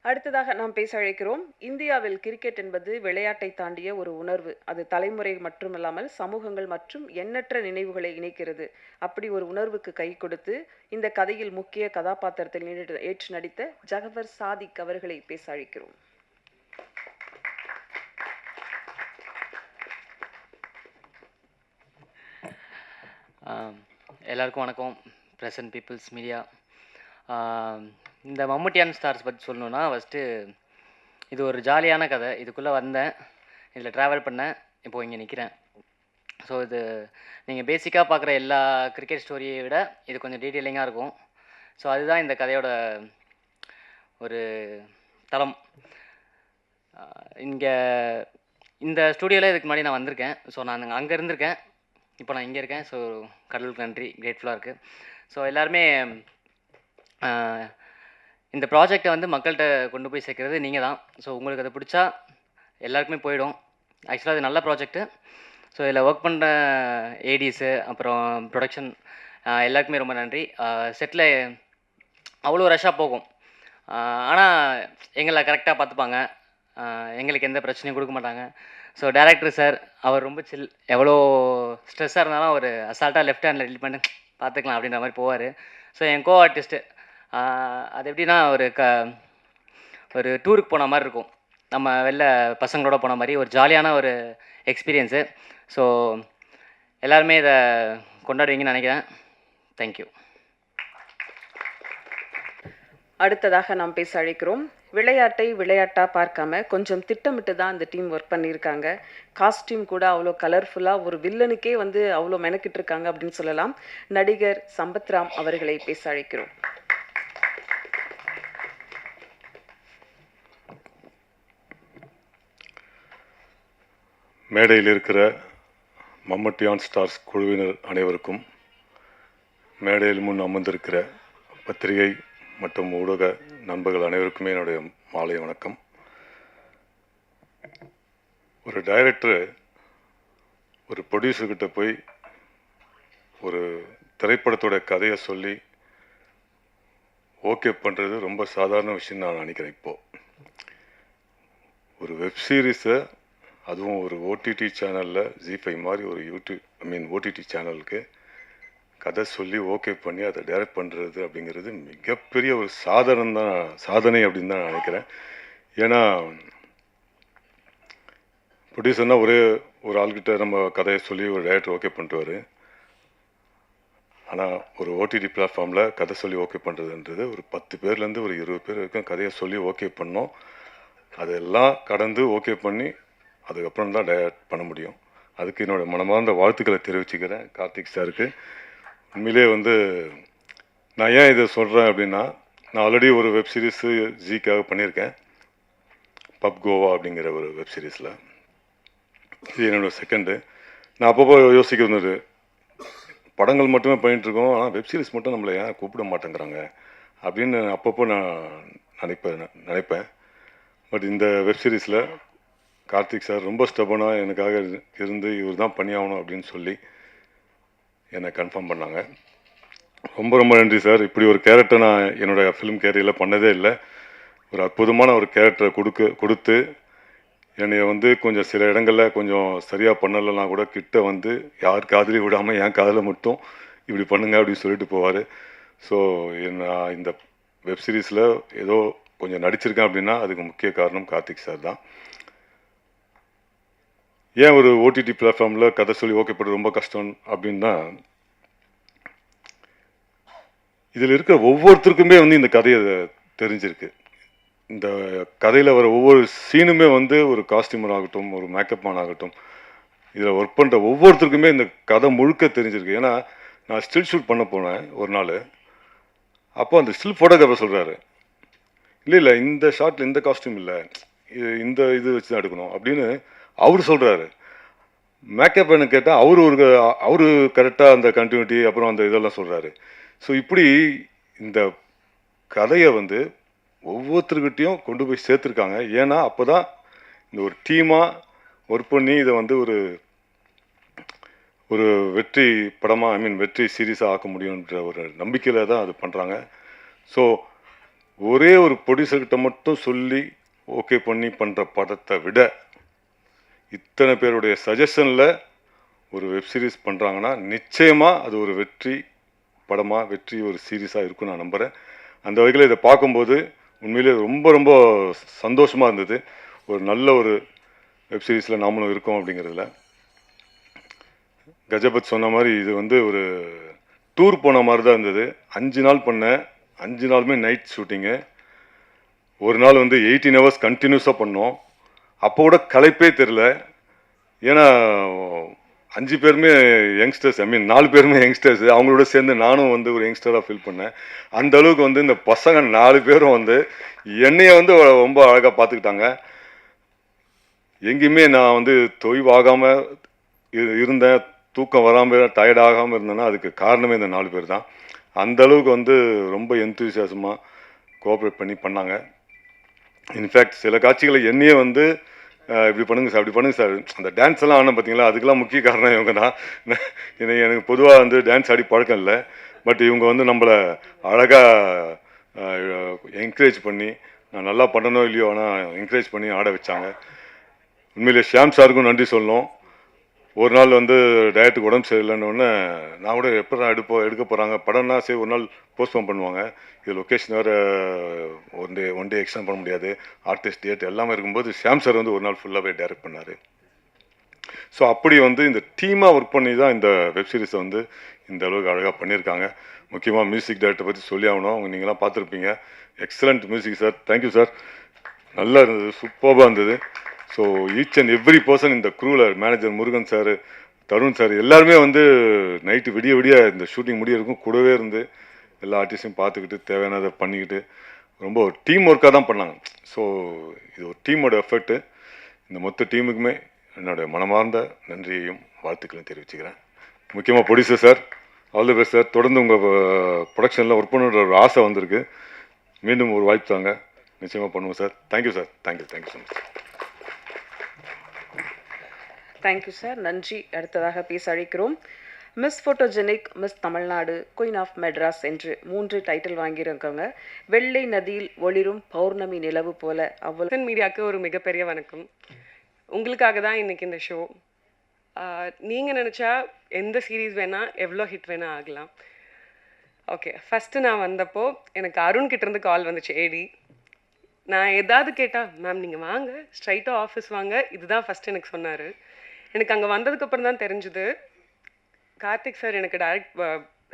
அடுத்ததாக நாம் பேச அழைக்கிறோம். இந்தியாவில் கிரிக்கெட் என்பது விளையாட்டை தாண்டிய ஒரு உணர்வு. அது தலைமுறை மட்டுமல்லாமல் சமூகங்கள் மற்றும் எண்ணற்ற நினைவுகளை இணைக்கிறது. அப்படி ஒரு உணர்வுக்கு கை கொடுத்து இந்த கதையில் முக்கிய கதாபாத்திரத்தில் ஏற்று நடித்த ஜகவர் சாதிக் அவர்களை பேச அழைக்கிறோம். எல்லாருக்கும் வணக்கம். Present people's media. இந்த மம்மட்டியான் ஸ்டார்ஸ் பற்றி சொல்லணுன்னா, ஃபஸ்ட்டு இது ஒரு ஜாலியான கதை. இதுக்குள்ளே வந்தேன், இதில் ட்ராவல் பண்ணேன், இப்போது இங்கே நிற்கிறேன். ஸோ இது நீங்கள் பேசிக்காக பார்க்குற எல்லா கிரிக்கெட் ஸ்டோரியை விட இது கொஞ்சம் டீட்டெயிலிங்காக இருக்கும். ஸோ அதுதான் இந்த கதையோட ஒரு தளம். இங்கே இந்த ஸ்டூடியோவில் இதுக்கு முன்னாடி நான் வந்திருக்கேன். ஸோ நான் அங்கே இருந்திருக்கேன், இப்போ நான் இங்கே இருக்கேன். ஸோ கடவுளுக்கு நன்றி, கிரேட்ஃபுல்லாக இருக்குது. ஸோ எல்லாருமே இந்த ப்ராஜெக்டை வந்து மக்கள்கிட்ட கொண்டு போய் சேர்க்குறது நீங்கள் தான். ஸோ உங்களுக்கு அதை பிடிச்சா எல்லாருக்குமே போயிடும். ஆக்சுவலாக அது நல்ல ப்ராஜெக்ட்டு. ஸோ இதில் ஒர்க் பண்ணுற ஏடிஸு அப்புறம் ப்ரொடக்ஷன் எல்லாருக்குமே ரொம்ப நன்றி. செட்டில் அவ்வளோ ரஷ்ஷாக போகும், ஆனால் எங்களை கரெக்டாக பார்த்துப்பாங்க, எங்களுக்கு எந்த பிரச்சனையும் கொடுக்க மாட்டாங்க. ஸோ டேரக்டர் சார் அவர் ரொம்ப சில், எவ்வளோ ஸ்ட்ரெஸ்ஸாக இருந்தாலும் அவர் அசால்ட்டாக லெஃப்ட் ஹேண்டில் டீல் பண்ணி பார்த்துக்கலாம் அப்படின்ற மாதிரி போவார். ஸோ என் கோ ஆர்டிஸ்ட்டு அது எப்படின்னா ஒரு டூருக்கு போன மாதிரி இருக்கும், நம்ம வெளில பசங்களோட போன மாதிரி ஒரு ஜாலியான ஒரு எக்ஸ்பீரியன்ஸு. ஸோ எல்லாருமே இதை கொண்டாடுவீங்கன்னு நினைக்கிறேன். தேங்க்யூ. அடுத்ததாக நாம் பேச அழைக்கிறோம். விளையாட்டை விளையாட்டாக பார்க்காம கொஞ்சம் திட்டமிட்டு தான் அந்த டீம் ஒர்க் பண்ணியிருக்காங்க. காஸ்டியூம் கூட அவ்வளோ கலர்ஃபுல்லாக, ஒரு வில்லனுக்கே வந்து அவ்வளோ மெனக்கிட்டு இருக்காங்க அப்படின்னு சொல்லலாம். நடிகர் சம்பத்ராம் அவர்களை பேச அழைக்கிறோம். மேடையில் இருக்கிற மம்மட்டியான் ஸ்டார்ஸ் குழுவினர் அனைவருக்கும், மேடையில் முன் அமர்ந்திருக்கிற பத்திரிகை மற்றும் ஊடக நண்பர்கள் அனைவருக்குமே என்னுடைய மாலை வணக்கம். ஒரு டைரக்டர் ஒரு ப்ரொடியூசர்கிட்ட போய் ஒரு திரைப்படத்தோட கதையை சொல்லி ஓகே பண்ணுறது ரொம்ப சாதாரண விஷயம் நான் நினைக்கிறேன். இப்போது ஒரு வெப் சீரிஸை, அதுவும் ஒரு ஓடிடி சேனலில் ஜி5 மாதிரி ஒரு ஓடிடி சேனலுக்கு கதை சொல்லி ஓகே பண்ணி அதை டைரக்ட் பண்ணுறது அப்படிங்கிறது மிகப்பெரிய ஒரு சாதனை அப்படின்னு தான் நான் நினைக்கிறேன். ஏன்னா ப்ரொடியூசர்னால் ஒரே ஒரு ஆள்கிட்ட நம்ம கதையை சொல்லி ஒரு டைரக்டர் ஓகே பண்ணிட்டுவார். ஆனால் ஒரு ஓடிடி பிளாட்ஃபார்மில் கதை சொல்லி ஓகே பண்ணுறதுன்றது ஒரு 10 பேர்லேருந்து ஒரு 20 பேர் வரைக்கும் கதையை சொல்லி ஓகே பண்ணோம். அதெல்லாம் கடந்து ஓகே பண்ணி அதுக்கப்புறம் தான் டைரக்ட் பண்ண முடியும். அதுக்கு என்னோடய மனமார்ந்த வாழ்த்துக்களை தெரிவிச்சுக்கிறேன் கார்த்திக் சாருக்கு. உண்மையிலே நான் ஏன் இதை சொல்கிறேன் அப்படின்னா, நான் ஆல்ரெடி ஒரு வெப் சீரிஸு ஜிக்காக பண்ணியிருக்கேன், பப் கோவா அப்படிங்கிற ஒரு வெப் சீரிஸில். இது என்னோடய செகண்டு. நான் அப்பப்போ யோசிக்கிறது, படங்கள் மட்டுமே பண்ணிகிட்ருக்கோம், ஆனால் வெப் சீரிஸ் மட்டும் நம்மளை ஏன் கூப்பிட மாட்டேங்கிறாங்க அப்படின்னு அப்பப்போ நான் நினைப்பேன். பட் இந்த வெப் சீரிஸில் கார்த்திக் சார் ரொம்ப ஸ்டபனாக எனக்காக இருந்து இவர் தான் பண்ணியாகணும் அப்படின்னு சொல்லி என்னை கன்ஃபார்ம் பண்ணாங்க. ரொம்ப ரொம்ப நன்றி சார். இப்படி ஒரு கேரக்டர் நான் என்னோடய ஃபிலிம் கேரியரில் பண்ணதே இல்லை. ஒரு அற்புதமான ஒரு கேரக்டரை கொடுத்து என்னை கொஞ்சம் சில இடங்களில் கொஞ்சம் சரியாக பண்ணலைன்னா கூட கிட்ட யார் காதலையும் விடாமல் என் காதில் மட்டும் இப்படி பண்ணுங்க அப்படின்னு சொல்லிட்டு போவார். ஸோ நான் இந்த வெப் சீரிஸில் ஏதோ கொஞ்சம் நடிச்சிருக்கேன் அப்படின்னா அதுக்கு முக்கிய காரணம் கார்த்திக் சார் தான். ஏன் ஒரு ஓடிடி பிளாட்ஃபார்மில் கதை சொல்லி ஓகே பண்ணுறது ரொம்ப கஷ்டம் அப்படின்னா, இதில் இருக்கிற ஒவ்வொருத்தருக்குமே இந்த கதையை தெரிஞ்சிருக்கு. இந்த கதையில் வர ஒவ்வொரு சீனுமே ஒரு காஸ்டியூமர் ஆகட்டும், ஒரு மேக்கப் மேன் ஆகட்டும், இதில் ஒர்க் பண்ணுற ஒவ்வொருத்தருக்குமே இந்த கதை முழுக்க தெரிஞ்சிருக்கு. ஏன்னா நான் ஸ்டில் ஷூட் பண்ண போனேன் ஒரு நாள். அப்போ அந்த ஸ்டில் ஃபோட்டோகிராஃபர் சொல்கிறாரு, இல்லை இந்த ஷாட்டில் இந்த காஸ்டியூம் இல்லை, இது வச்சு தான் எடுக்கணும் அப்படின்னு அவர் சொல்கிறாரு. மேக்கப் மேனு கேட்டால் அவரு கரெக்டாக அந்த கண்டினியூட்டி அப்புறம் அந்த இதெல்லாம் சொல்கிறாரு. ஸோ இப்படி இந்த கதையை ஒவ்வொருத்தருக்கிட்டையும் கொண்டு போய் சேர்த்துருக்காங்க. ஏன்னா அப்போ தான் இந்த ஒரு டீமாக ஒர்க் பண்ணி இதை ஒரு வெற்றி படமாக வெற்றி சீரீஸாக ஆக்க முடியுன்ற ஒரு நம்பிக்கையில் தான் அது பண்ணுறாங்க. ஸோ ஒரே ஒரு ப்ரொடியூசர்கிட்ட மட்டும் சொல்லி ஓகே பண்ணி பண்ணுற படத்தை விட இத்தனை பேருடைய சஜஷனில் ஒரு வெப் சீரிஸ் பண்ணுறாங்கன்னா நிச்சயமாக அது ஒரு வெற்றி படமாக வெற்றி ஒரு சீரீஸாக இருக்குன்னு நான் நம்புகிறேன். அந்த வகையில் இதை பார்க்கும்போது உண்மையிலே ரொம்ப ரொம்ப சந்தோஷமாக இருந்தது. ஒரு நல்ல ஒரு வெப் சீரிஸில் நாமளும் இருக்கோம் அப்படிங்கிறதுல. கஜபத் சொன்ன மாதிரி இது ஒரு டூர் போன மாதிரி தான் இருந்தது. 5 நாள் பண்ணேன், 5 நாளுமே நைட் ஷூட்டிங்கு. ஒரு நாள் 18 hours கண்டினியூஸாக பண்ணோம். அப்போ கூட களைப்பே தெரில. ஏன்னா 5 பேருமே யங்ஸ்டர்ஸ், 4 பேருமே யங்ஸ்டர்ஸ். அவங்களோட சேர்ந்து நானும் ஒரு யங்ஸ்டராக ஃபீல் பண்ணேன். அந்த அளவுக்கு இந்த பசங்க 4 பேரும் என்னைய ரொம்ப அழகாக பார்த்துக்கிட்டாங்க. எங்கேயுமே நான் தொய்வாகாமல் இருந்தேன், தூக்கம் வராமல் டயர்ட் ஆகாமல் இருந்தேன்னா அதுக்கு காரணமே இந்த 4 பேர் தான். அந்த அளவுக்கு ரொம்ப எந்தூசியாசமாக கோஆப்ரேட் பண்ணி பண்ணாங்க. இன்ஃபேக்ட் சில காட்சிகளை என்னையே இப்படி பண்ணுங்க சார் அப்படி பண்ணுங்க சார். அந்த டான்ஸ் எல்லாம் ஆனோம் பார்த்தீங்களா, அதுக்கெல்லாம் முக்கிய காரணம் இவங்க தான். எனக்கு பொதுவாக வந்து டான்ஸ் ஆடி பழக்கம் இல்லை. பட் இவங்க வந்து நம்மளை அழகாக என்கரேஜ் பண்ணி, நான் நல்லா பண்ணனோ இல்லையோ ஆனால் என்கரேஜ் பண்ணி ஆட வச்சாங்க. உண்மையிலே ஷியாம் சாருக்கும் நன்றி சொல்லணும். ஒரு நாள் வந்து டயட்டுக்கு உடம்பு சரியில்லைன்னு நான் கூட எப்போ தான் எடுக்க போகிறாங்க படம்னா சரி ஒரு நாள் போஸ்ட்போன் பண்ணுவாங்க. இது லொக்கேஷன் வேறு ஒன் டே எக்ஸ்டெண்ட் பண்ண முடியாது, ஆர்டிஸ்ட் டேட் எல்லாமே இருக்கும்போது ஷியாம் சார் வந்து ஒரு நாள் ஃபுல்லாகவே டைரக்ட் பண்ணார். ஸோ அப்படி வந்து இந்த டீமாக ஒர்க் பண்ணி தான் இந்த வெப்சீரிஸை வந்து இந்த அளவுக்கு அழகாக பண்ணியிருக்காங்க. முக்கியமாக மியூசிக் டைரக்டரை பற்றி சொல்லி ஆகணும். அவங்க நீங்களாம் பார்த்துருப்பீங்க. Excellent music sir, thank you sir. நல்லா இருந்தது, சூப்பராக இருந்தது. So each and every person இந்த க்ரூவில், manager Murugan sir, Tarun sir எல்லாருமே வந்து நைட்டு விடிய விடிய இந்த ஷூட்டிங் முடியிருக்கும் கூடவே இருந்து எல்லா ஆர்டிஸ்டையும் பார்த்துக்கிட்டு தேவையானதை பண்ணிக்கிட்டு ரொம்ப டீம் ஒர்க்காக தான் பண்ணாங்க. ஸோ இது ஒரு டீமோட எஃபர்ட்டு. இந்த மொத்த டீமுக்குமே என்னுடைய மனமார்ந்த நன்றியையும் வாழ்த்துக்களையும் தெரிவிச்சுக்கிறேன். முக்கியமாக producer sir, all the best sir. தொடர்ந்து உங்கள் ப்ரொடக்ஷனில் ஒர்க் பண்ணுற ஒரு ஆசை வந்திருக்கு. மீண்டும் ஒரு வாய்ப்பு தாங்க, நிச்சயமாக பண்ணுவோம் sir. Thank you sir, thank you so much. Thank you sir, நன்றி. அடுத்ததாக பேச அழைக்கிறோம். Miss photogenic, miss Tamil Nadu, queen of Madras என்று 3 டைட்டில் வாங்கியிருக்காங்க. வெள்ளை நதியில் ஒளிரும் பௌர்ணமி நிலவு போல அவ்வளோ. மீடியாவுக்கு ஒரு மிகப்பெரிய வணக்கம். உங்களுக்காக தான் இன்றைக்கி இந்த ஷோ. நீங்கள் நினச்சா எந்த சீரீஸ் வேணால் எவ்வளோ ஹிட் வேணால் ஆகலாம். ஓகே, ஃபஸ்ட்டு நான் வந்தப்போ எனக்கு அருண் கிட்டேருந்து கால் வந்துச்சு, ஏடி. நான் எதாவது கேட்டால் மேம் நீங்கள் வாங்க, ஸ்ட்ரைட்டாக ஆஃபீஸ் வாங்க, இதுதான் ஃபஸ்ட்டு எனக்கு சொன்னார். எனக்கு அங்கே வந்ததுக்கப்புறம் தான் தெரிஞ்சுது, கார்த்திக் சார் எனக்கு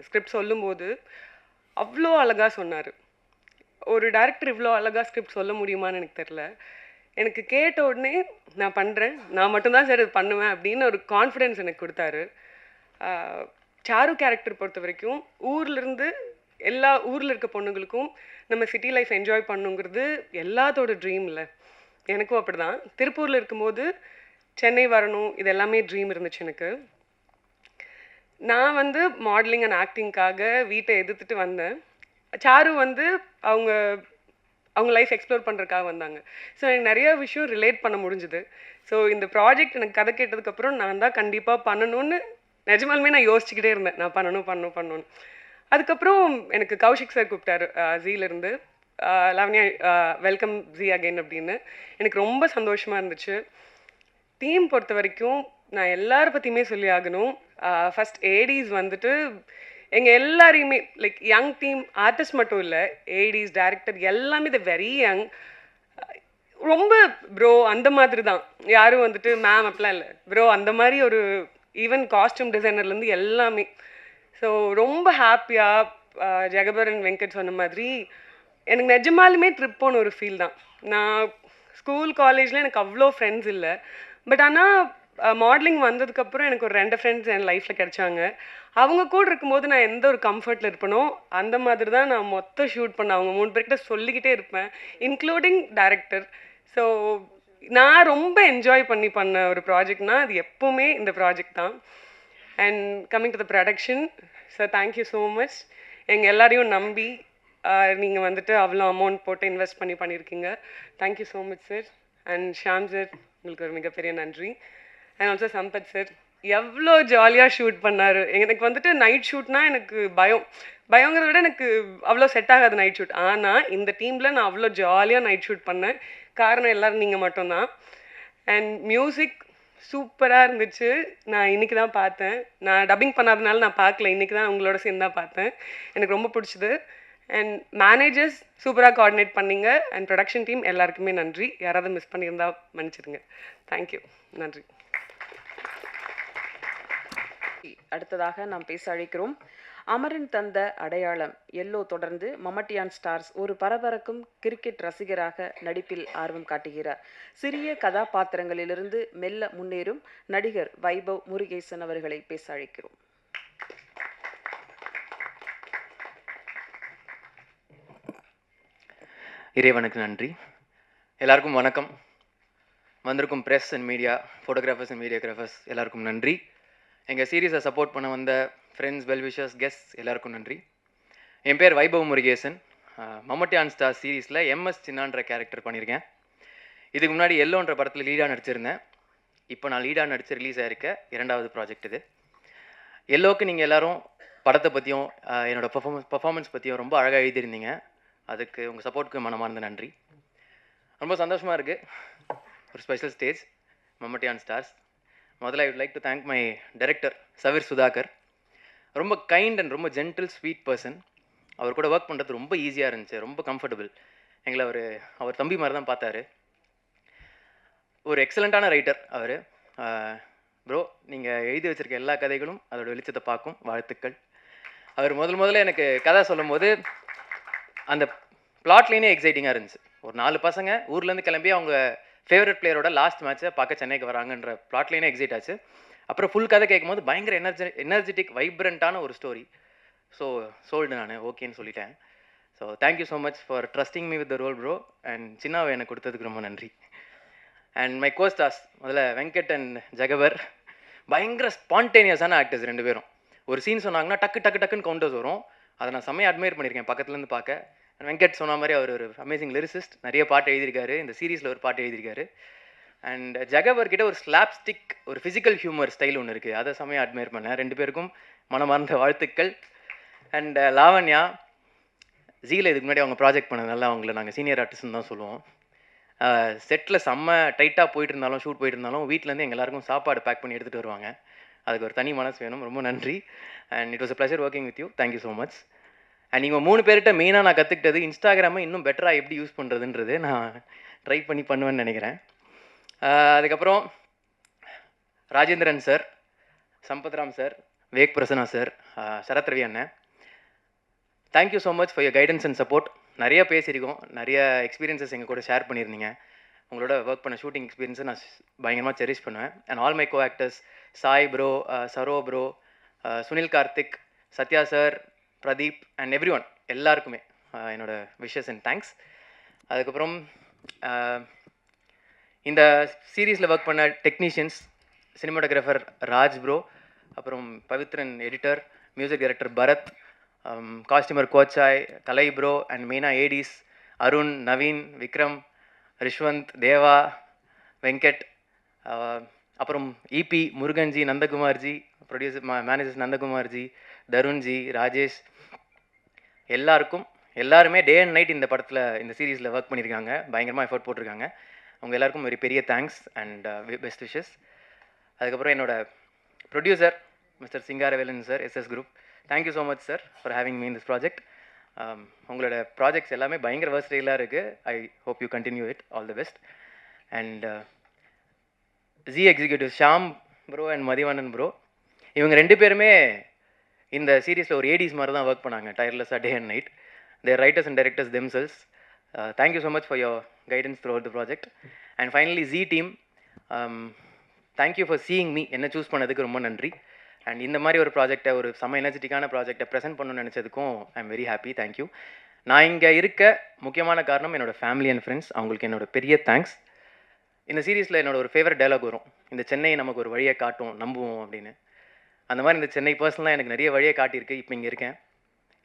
ஸ்கிரிப்ட் சொல்லும்போது அவ்வளோ அழகாக சொன்னார். ஒரு டைரக்டர் இவ்வளோ அழகாக ஸ்கிரிப்ட் சொல்ல முடியுமான்னு எனக்கு தெரில. எனக்கு கேட்ட உடனே நான் பண்ணுறேன், நான் மட்டும்தான் சார் இது பண்ணுவேன் அப்படின்னு ஒரு கான்ஃபிடென்ஸ் எனக்கு கொடுத்தாரு. சாரு கேரக்டர் பொறுத்த வரைக்கும் ஊர்லேருந்து எல்லா ஊரில் இருக்க பொண்ணுங்களுக்கும் நம்ம சிட்டி லைஃப் என்ஜாய் பண்ணுங்கிறது எல்லாத்தோட ட்ரீம் இல்லை. எனக்கும் அப்படி தான். திருப்பூரில் இருக்கும்போது சென்னை வரணும், இது எல்லாமே ட்ரீம் இருந்துச்சு எனக்கு. நான் வந்து மாடலிங் அண்ட் ஆக்டிங்காக வீட்டை எதிர்த்துட்டு வந்தேன். சாரு வந்து அவங்க லைஃப் எக்ஸ்ப்ளோர் பண்ணுறதுக்காக வந்தாங்க. ஸோ எனக்கு நிறைய விஷயம் ரிலேட் பண்ண முடிஞ்சுது. ஸோ இந்த ப்ராஜெக்ட் எனக்கு கதை கேட்டதுக்கப்புறம் நான் தான் கண்டிப்பாக பண்ணணும்னு நிஜமாலுமே நான் யோசிச்சுக்கிட்டே இருந்தேன், நான் பண்ணணும்னு. அதுக்கப்புறம் எனக்கு கௌஷிக் சார் கூப்பிட்டாரு ஜீலேருந்து, லவன்யா வெல்கம் ஜி அகைன் அப்படின்னு. எனக்கு ரொம்ப சந்தோஷமாக இருந்துச்சு. டீம் பொறுத்த வரைக்கும் நான் எல்லாரை பற்றியுமே சொல்லி ஆகணும். ஃபஸ்ட் ஏடிஸ் வந்துட்டு எங்கள் எல்லாரையுமே லைக் யங் டீம், ஆர்டிஸ்ட் மட்டும் இல்லை, ஏடிஸ் டைரக்டர் எல்லாமே த வெரி யங். ரொம்ப ப்ரோ அந்த மாதிரி தான், யாரும் வந்துட்டு மேம் அப்படிலாம் இல்லை, ப்ரோ அந்த மாதிரி ஒரு ஈவன் காஸ்டியூம் டிசைனர்லேருந்து எல்லாமே. ஸோ ரொம்ப ஹாப்பியாக ஜெகபரன் வெங்கட் சொன்ன மாதிரி எனக்கு நிஜமாலுமே ட்ரிப் போன ஒரு ஃபீல் தான். நான் ஸ்கூல் காலேஜில் எனக்கு அவ்வளோ ஃப்ரெண்ட்ஸ் இல்லை. பட் ஆனால் மாடலிங் வந்ததுக்கப்புறம் எனக்கு ஒரு 2 ஃப்ரெண்ட்ஸ் என் லைஃப்பில் கிடைச்சாங்க. அவங்க கூட இருக்கும்போது நான் எந்த ஒரு கம்ஃபர்ட்டில் இருப்பேனோ அந்த மாதிரி தான் நான் மொத்தம் ஷூட் பண்ணேன். அவங்க 3 பேர்கிட்ட சொல்லிக்கிட்டே இருப்பேன், இன்க்ளூடிங் டைரக்டர். ஸோ நான் ரொம்ப என்ஜாய் பண்ண ஒரு ப்ராஜெக்ட்னா அது எப்போவுமே இந்த ப்ராஜெக்ட் தான். And coming to the production sir, thank you so much. எங்கள் எல்லாரையும் நம்பி நீங்கள் வந்துட்டு அவ்வளோ அமௌண்ட் போட்டு இன்வெஸ்ட் பண்ணியிருக்கீங்க. Thank you so much sir. And Shaam sir, உங்களுக்கு ஒரு மிகப்பெரிய நன்றி. அண்ட் ஆல்சோ சம்பத் சார், எவ்வளோ ஜாலியாக ஷூட் பண்ணார். எனக்கு வந்துட்டு நைட் ஷூட்னால் எனக்கு பயங்கிறத விட எனக்கு அவ்வளோ செட் ஆகாது நைட் ஷூட். ஆனால் இந்த டீமில் நான் அவ்வளோ ஜாலியாக நைட் ஷூட் பண்ணேன். காரணம் எல்லோரும் நீங்கள் மட்டும்தான். அண்ட் மியூசிக் சூப்பராக இருந்துச்சு. நான் இன்றைக்கி தான் பார்த்தேன், நான் டப்பிங் பண்ணாதனால நான் பார்க்கல, இன்றைக்கி தான் உங்களோட சேர்ந்து தான் பார்த்தேன். எனக்கு ரொம்ப பிடிச்சிது. அண்ட் மேனேஜர்ஸ் சூப்பராக கோஆர்டினேட் பண்ணிங்க. அண்ட் ப்ரொடக்ஷன் டீம் எல்லாருக்குமே நன்றி. யாராவது மிஸ் பண்ணியிருந்தா மன்னிச்சிடுங்க. தேங்க்யூ, நன்றி. அடுத்ததாக நாம் பேச அழைக்கிறோம். அமரன் தந்த அடையாளம் எல்லோ தொடர்ந்து மம்மட்டியான் ஸ்டார்ஸ் ஒரு பரபரக்கும் கிரிக்கெட் ரசிகராக நடிப்பில் ஆர்வம் காட்டுகிறார். சிறிய கதாபாத்திரங்களிலிருந்து மெல்ல முன்னேறும் நடிகர் வைபவ் முருகேசன் அவர்களை பேச அழைக்கிறோம். இறைவனுக்கு நன்றி. எல்லாருக்கும் வணக்கம். வந்திருக்கும் press and media, photographers and videographers எல்லாருக்கும் நன்றி. எங்கள் சீரீஸை சப்போர்ட் பண்ண வந்த ஃப்ரெண்ட்ஸ், வெல்விஷர்ஸ், கெஸ்ட்ஸ் எல்லாருக்கும் நன்றி. என் பேர் வைபவ் முருகேசன். மம்மட்டியான் ஸ்டார் சீரீஸில் எம்எஸ் சின்னான்ற கேரக்டர் பண்ணியிருக்கேன். இதுக்கு முன்னாடி எல்லோன்ற படத்தில் லீடாக நடிச்சிருந்தேன். இப்போ நான் லீடாக நடித்து ரிலீஸ் ஆகிருக்க 2வது ப்ராஜெக்ட் இது. எல்லோவுக்கு நீங்கள் எல்லோரும் படத்தை பற்றியும் என்னோடய பர்ஃபார்மன்ஸ் பற்றியும் ரொம்ப அழகாக எழுதியிருந்தீங்க. அதுக்கு உங்கள் சப்போர்ட்டுக்கு மனமார்ந்த நன்றி. ரொம்ப சந்தோஷமாக இருக்குது. ஒரு special stage Mammatti on stars. முதல்ல I would like to thank my director Saveer Sudhakar. ரொம்ப கைண்ட் அண்ட் ரொம்ப ஜென்டில் ஸ்வீட் பர்சன். அவர் கூட ஒர்க் பண்ணுறது ரொம்ப ஈஸியாக இருந்துச்சு, ரொம்ப கம்ஃபர்டபுள். எங்களை அவர் தம்பி மாதிரி தான் பார்த்தாரு. ஒரு எக்ஸலண்ட்டான ரைட்டர் அவர். ப்ரோ, நீங்கள் எழுதி வச்சுருக்க எல்லா கதைகளும் அதோட வெளிச்சத்தை பார்க்கும். வாழ்த்துக்கள். அவர் முதல்ல எனக்கு கதை சொல்லும் போது அந்த பிளாட்லேனே எக்ஸைட்டிங்காக இருந்துச்சு. ஒரு 4 பசங்க ஊர்லேருந்து கிளம்பி அவங்க ஃபேவரட் பிளேயரோட லாஸ்ட் மேட்ச்சை பார்க்க சென்னைக்கு வராங்கன்ற பிளாட்லேனே எக்ஸைட் ஆச்சு. அப்புறம் ஃபுல் கதை கேட்கும்போது பயங்கர எனர்ஜெட்டிக் வைப்ரண்ட்டான ஒரு ஸ்டோரி. ஸோ சோல்டு நான் ஓகேன்னு சொல்லிட்டேன். So thank you so much for trusting me with the role bro. And சின்னாவை எனக்கு கொடுத்ததுக்கு ரொம்ப நன்றி. அண்ட் மை கோஸ்டாஸ் முதல்ல வெங்கட் அண்ட் ஜெகவர். பயங்கர ஸ்பான்டேனியஸான ஆக்டர்ஸ் 2 பேரும். ஒரு சீன் சொன்னாங்கன்னா டக்குன்னு கவுண்டர்ஸ் வரும். அதை நான் செம்மையாக அட்மையர் பண்ணியிருக்கேன் பக்கத்துலேருந்து பார்க்க. வெங்கட் சொன்ன மாதிரி அவர் ஒரு அமேசிங் லிரிசிஸ்ட். நிறைய பாட்டு எழுதியிருக்காரு. இந்த சீரீஸில் ஒரு பாட்டு எழுதியிருக்காரு. அண்ட் ஜெகவர்கிட்ட ஒரு ஸ்லாப்ஸ்டிக் ஒரு ஃபிசிக்கல் ஹியூமர் ஸ்டைல் ஒன்று இருக்குது. அதை செம்மையாக அட்மையர் பண்ணேன். 2 பேருக்கும் மனமார்ந்த வாழ்த்துக்கள். அண்ட் லாவண்யா ஜீல இதுக்கு முன்னாடி அவங்க ப்ராஜெக்ட் பண்ணதுனால அவங்கள நாங்கள் சீனியர் ஆர்டிஸ்ட்னு தான் சொல்லுவோம். செட்டில் செம்ம டைட்டாக போயிட்டு இருந்தாலும் ஷூட் போயிட்டு இருந்தாலும் வீட்டிலேருந்து எங்கள் எல்லாருக்கும் சாப்பாடு பேக் பண்ணி எடுத்துகிட்டு வருவாங்க. அதுக்கு ஒரு தனி மனசு வேணும். ரொம்ப நன்றி. And it was a pleasure working with you. Thank you so much. And நீங்கள் 3 பேர்கிட்ட மெயினாக நான் கற்றுக்கிட்டது இன்ஸ்டாகிராமை இன்னும் பெட்டராக எப்படி யூஸ் பண்ணுறதுன்றது நான் ட்ரை பண்ணுவேன்னு நினைக்கிறேன். அதுக்கப்புறம் Rajendran sir, Sampathram sir, Vivek Prasanna sir, Sarath Ravi அண்ணன், thank you so much for your guidance and support. நிறைய பேசியிருக்கோம், நிறைய எக்ஸ்பீரியன்ஸஸ் எங்கள் கூட ஷேர் பண்ணியிருந்தீங்க. உங்களோட ஒர்க் பண்ண ஷூட்டிங் எக்ஸ்பீரியன்ஸை நான் பயங்கரமாக செரிஷ் பண்ணுவேன். And all my co actors Sai bro, Saro bro, Sunil Karthik, Sathya sir, Pradeep and every one எல்லாருக்குமே என்னோட விஷஸ் அண்ட் தேங்க்ஸ். அதுக்கப்புறம் இந்த சீரீஸில் ஒர்க் பண்ண டெக்னீஷியன்ஸ், சினிமாட்டோகிராஃபர் ராஜ் ப்ரோ, அப்புறம் Pavithran editor, music director Bharath, costumer Kochai, Kalai bro and மெயினாக ஏடிஸ் அருண், நவீன், விக்ரம், ரிஷ்வந்த், தேவா, வெங்கட், அப்புறம் இபி, முருகன்ஜி, நந்தகுமார்ஜி, ப்ரொடியூசர் மேனேஜர்ஸ் நந்தகுமார்ஜி, தருண்ஜி, ராஜேஷ், எல்லாருமே டே அண்ட் நைட் இந்த படத்தில் இந்த சீரீஸில் ஒர்க் பண்ணியிருக்காங்க. பயங்கரமாக எஃபர்ட் போட்டிருக்காங்க. அவங்க எல்லாருக்கும் ஒரு பெரிய தேங்க்ஸ் அண்ட் பெஸ்ட் விஷஸ். அதுக்கப்புறம் என்னோட producer mister Singaravelan sir, SS group, thank you so much sir for having me in this project. உங்களோட ப்ராஜெக்ட்ஸ் எல்லாமே பயங்கர வெர்சடைலாக இருக்குது. I hope you continue it. All the best. And G executive Shaam bro and Mathivanan bro, இவங்க 2 பேருமே இந்த சீரீஸில் ஒரு ஏடிஸ் மாதிரி தான் ஒர்க் பண்ணாங்க, டயர்லெஸ்ஸாக day and night. Their writers and directors themselves. Thank you so much for your guidance throughout the project. And finally G team, thank you for seeing me. என்ன சூஸ் பண்ணதுக்கு ரொம்ப நன்றி. அண்ட் இந்த மாதிரி ஒரு ப்ராஜெக்டை, ஒரு செம்ம எனர்ஜெட்டிக்கான ப்ராஜெக்டை ப்ரெசென்ட் பண்ணணும்னு நினச்சதுக்கும் I am very happy. Thank you. நான் இங்கே இருக்க முக்கியமான காரணம் என்னோடய ஃபேமிலி அண்ட் ஃப்ரெண்ட்ஸ். அவங்களுக்கு என்னோட பெரிய தேங்க்ஸ். இந்த சீரீஸில் என்னோட ஒரு ஃபேவரட் டைலாக் வரும், இந்த சென்னை நமக்கு ஒரு வழியை காட்டும், நம்புவோம் அப்படின்னு. அந்த மாதிரி இந்த சென்னை பர்சனலாக எனக்கு நிறைய வழியை காட்டியிருக்கு. இப்போ இங்கே இருக்கேன்.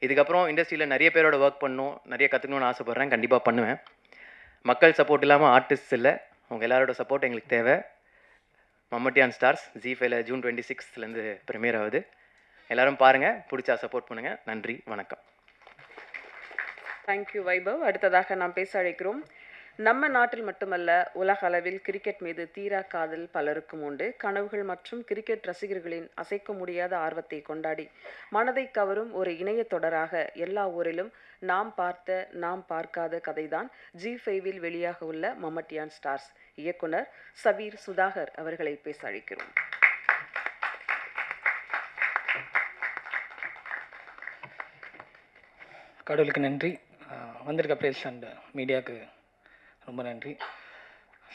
இதுக்கப்புறம் இண்டஸ்ட்ரியில் நிறைய பேரோட ஒர்க் பண்ணணும், நிறைய கற்றுக்கணும்னு ஆசைப்பட்றேன். கண்டிப்பாக பண்ணுவேன். மக்கள் சப்போர்ட் இல்லாமல் ஆர்டிஸ்ட் இல்லை. அவங்க எல்லாரோட சப்போர்ட் எங்களுக்கு தேவை. மம்மட்டி ஆன் ஸ்டார்ஸ் ஜி5ல ஜூன் 26 ப்ரீமியர் ஆகுது. எல்லோரும் பாருங்கள், பிடிச்சா சப்போர்ட் பண்ணுங்கள். நன்றி, வணக்கம். தேங்க்யூ வைபவ். அடுத்ததாக நாம் பேச அழைக்கிறோம். நம்ம நாட்டில் மட்டுமல்ல, உலக அளவில் கிரிக்கெட் மீது தீரா காதல் பலருக்கும் உண்டு. கனவுகள் மற்றும் கிரிக்கெட் ரசிகர்களின் அசைக்க முடியாத ஆர்வத்தை கொண்டாடி மனதை கவரும் ஒரு இணைய தொடராக எல்லா ஊரிலும் நாம் பார்த்த நாம் பார்க்காத கதைதான் ஜி5ல் வெளியாக உள்ள மம்மட்டி ஆன் ஸ்டார்ஸ். இயக்குனர் சவீர் சுதாகர் அவர்களை பேச அழைக்கிறோம். கடவுளுக்கு நன்றி. வந்திருக்க ப்ரெஸ் அண்ட் மீடியாவுக்கு ரொம்ப நன்றி.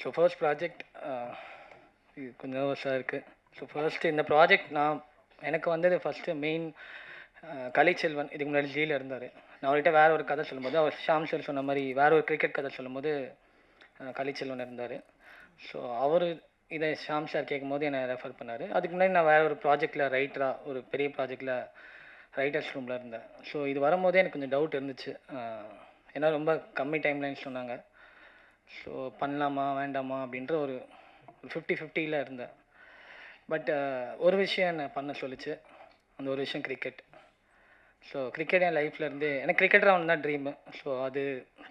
ஸோ ஃபர்ஸ்ட் ப்ராஜெக்ட் இது கொஞ்சம் நர்வஸாக இருக்குது. ஸோ ஃபர்ஸ்ட்டு இந்த ப்ராஜெக்ட் எனக்கு வந்தது ஃபஸ்ட்டு மெயின் கலைச்செல்வன். இதுக்கு முன்னாடி ஜெயிலில் இருந்தார். நான் அவர்கிட்ட வேறு ஒரு கதை சொல்லும்போது, அவர் ஷாம் சார் சொன்ன மாதிரி வேறு ஒரு கிரிக்கெட் கதை சொல்லும்போது கலைச்செல்வன் இருந்தார். ஸோ அவர் இதை ஷாம் சார் கேட்கும்போது என்னை ரெஃபர் பண்ணார். அதுக்கு முன்னாடி நான் வேறு ஒரு ப்ராஜெக்டில் ரைட்டராக, ஒரு பெரிய ப்ராஜெக்டில் ரைட்டர்ஸ் ரூமில் இருந்தேன். ஸோ இது வரும்போதே எனக்கு கொஞ்சம் டவுட் இருந்துச்சு. ஏன்னா ரொம்ப கம்மி டைம்லைன் சொன்னாங்க. ஸோ பண்ணலாமா வேண்டாமா அப்படின்ற ஒரு 50-50யில் இருந்தேன். பட் ஒரு விஷயம் என்னை பண்ண சொல்லிச்சு. அந்த ஒரு விஷயம் கிரிக்கெட். ஸோ கிரிக்கெட் என் லைஃப்பில் இருந்து எனக்கு கிரிக்கெட்டர் ஆகணும் தான் ட்ரீமு. ஸோ அது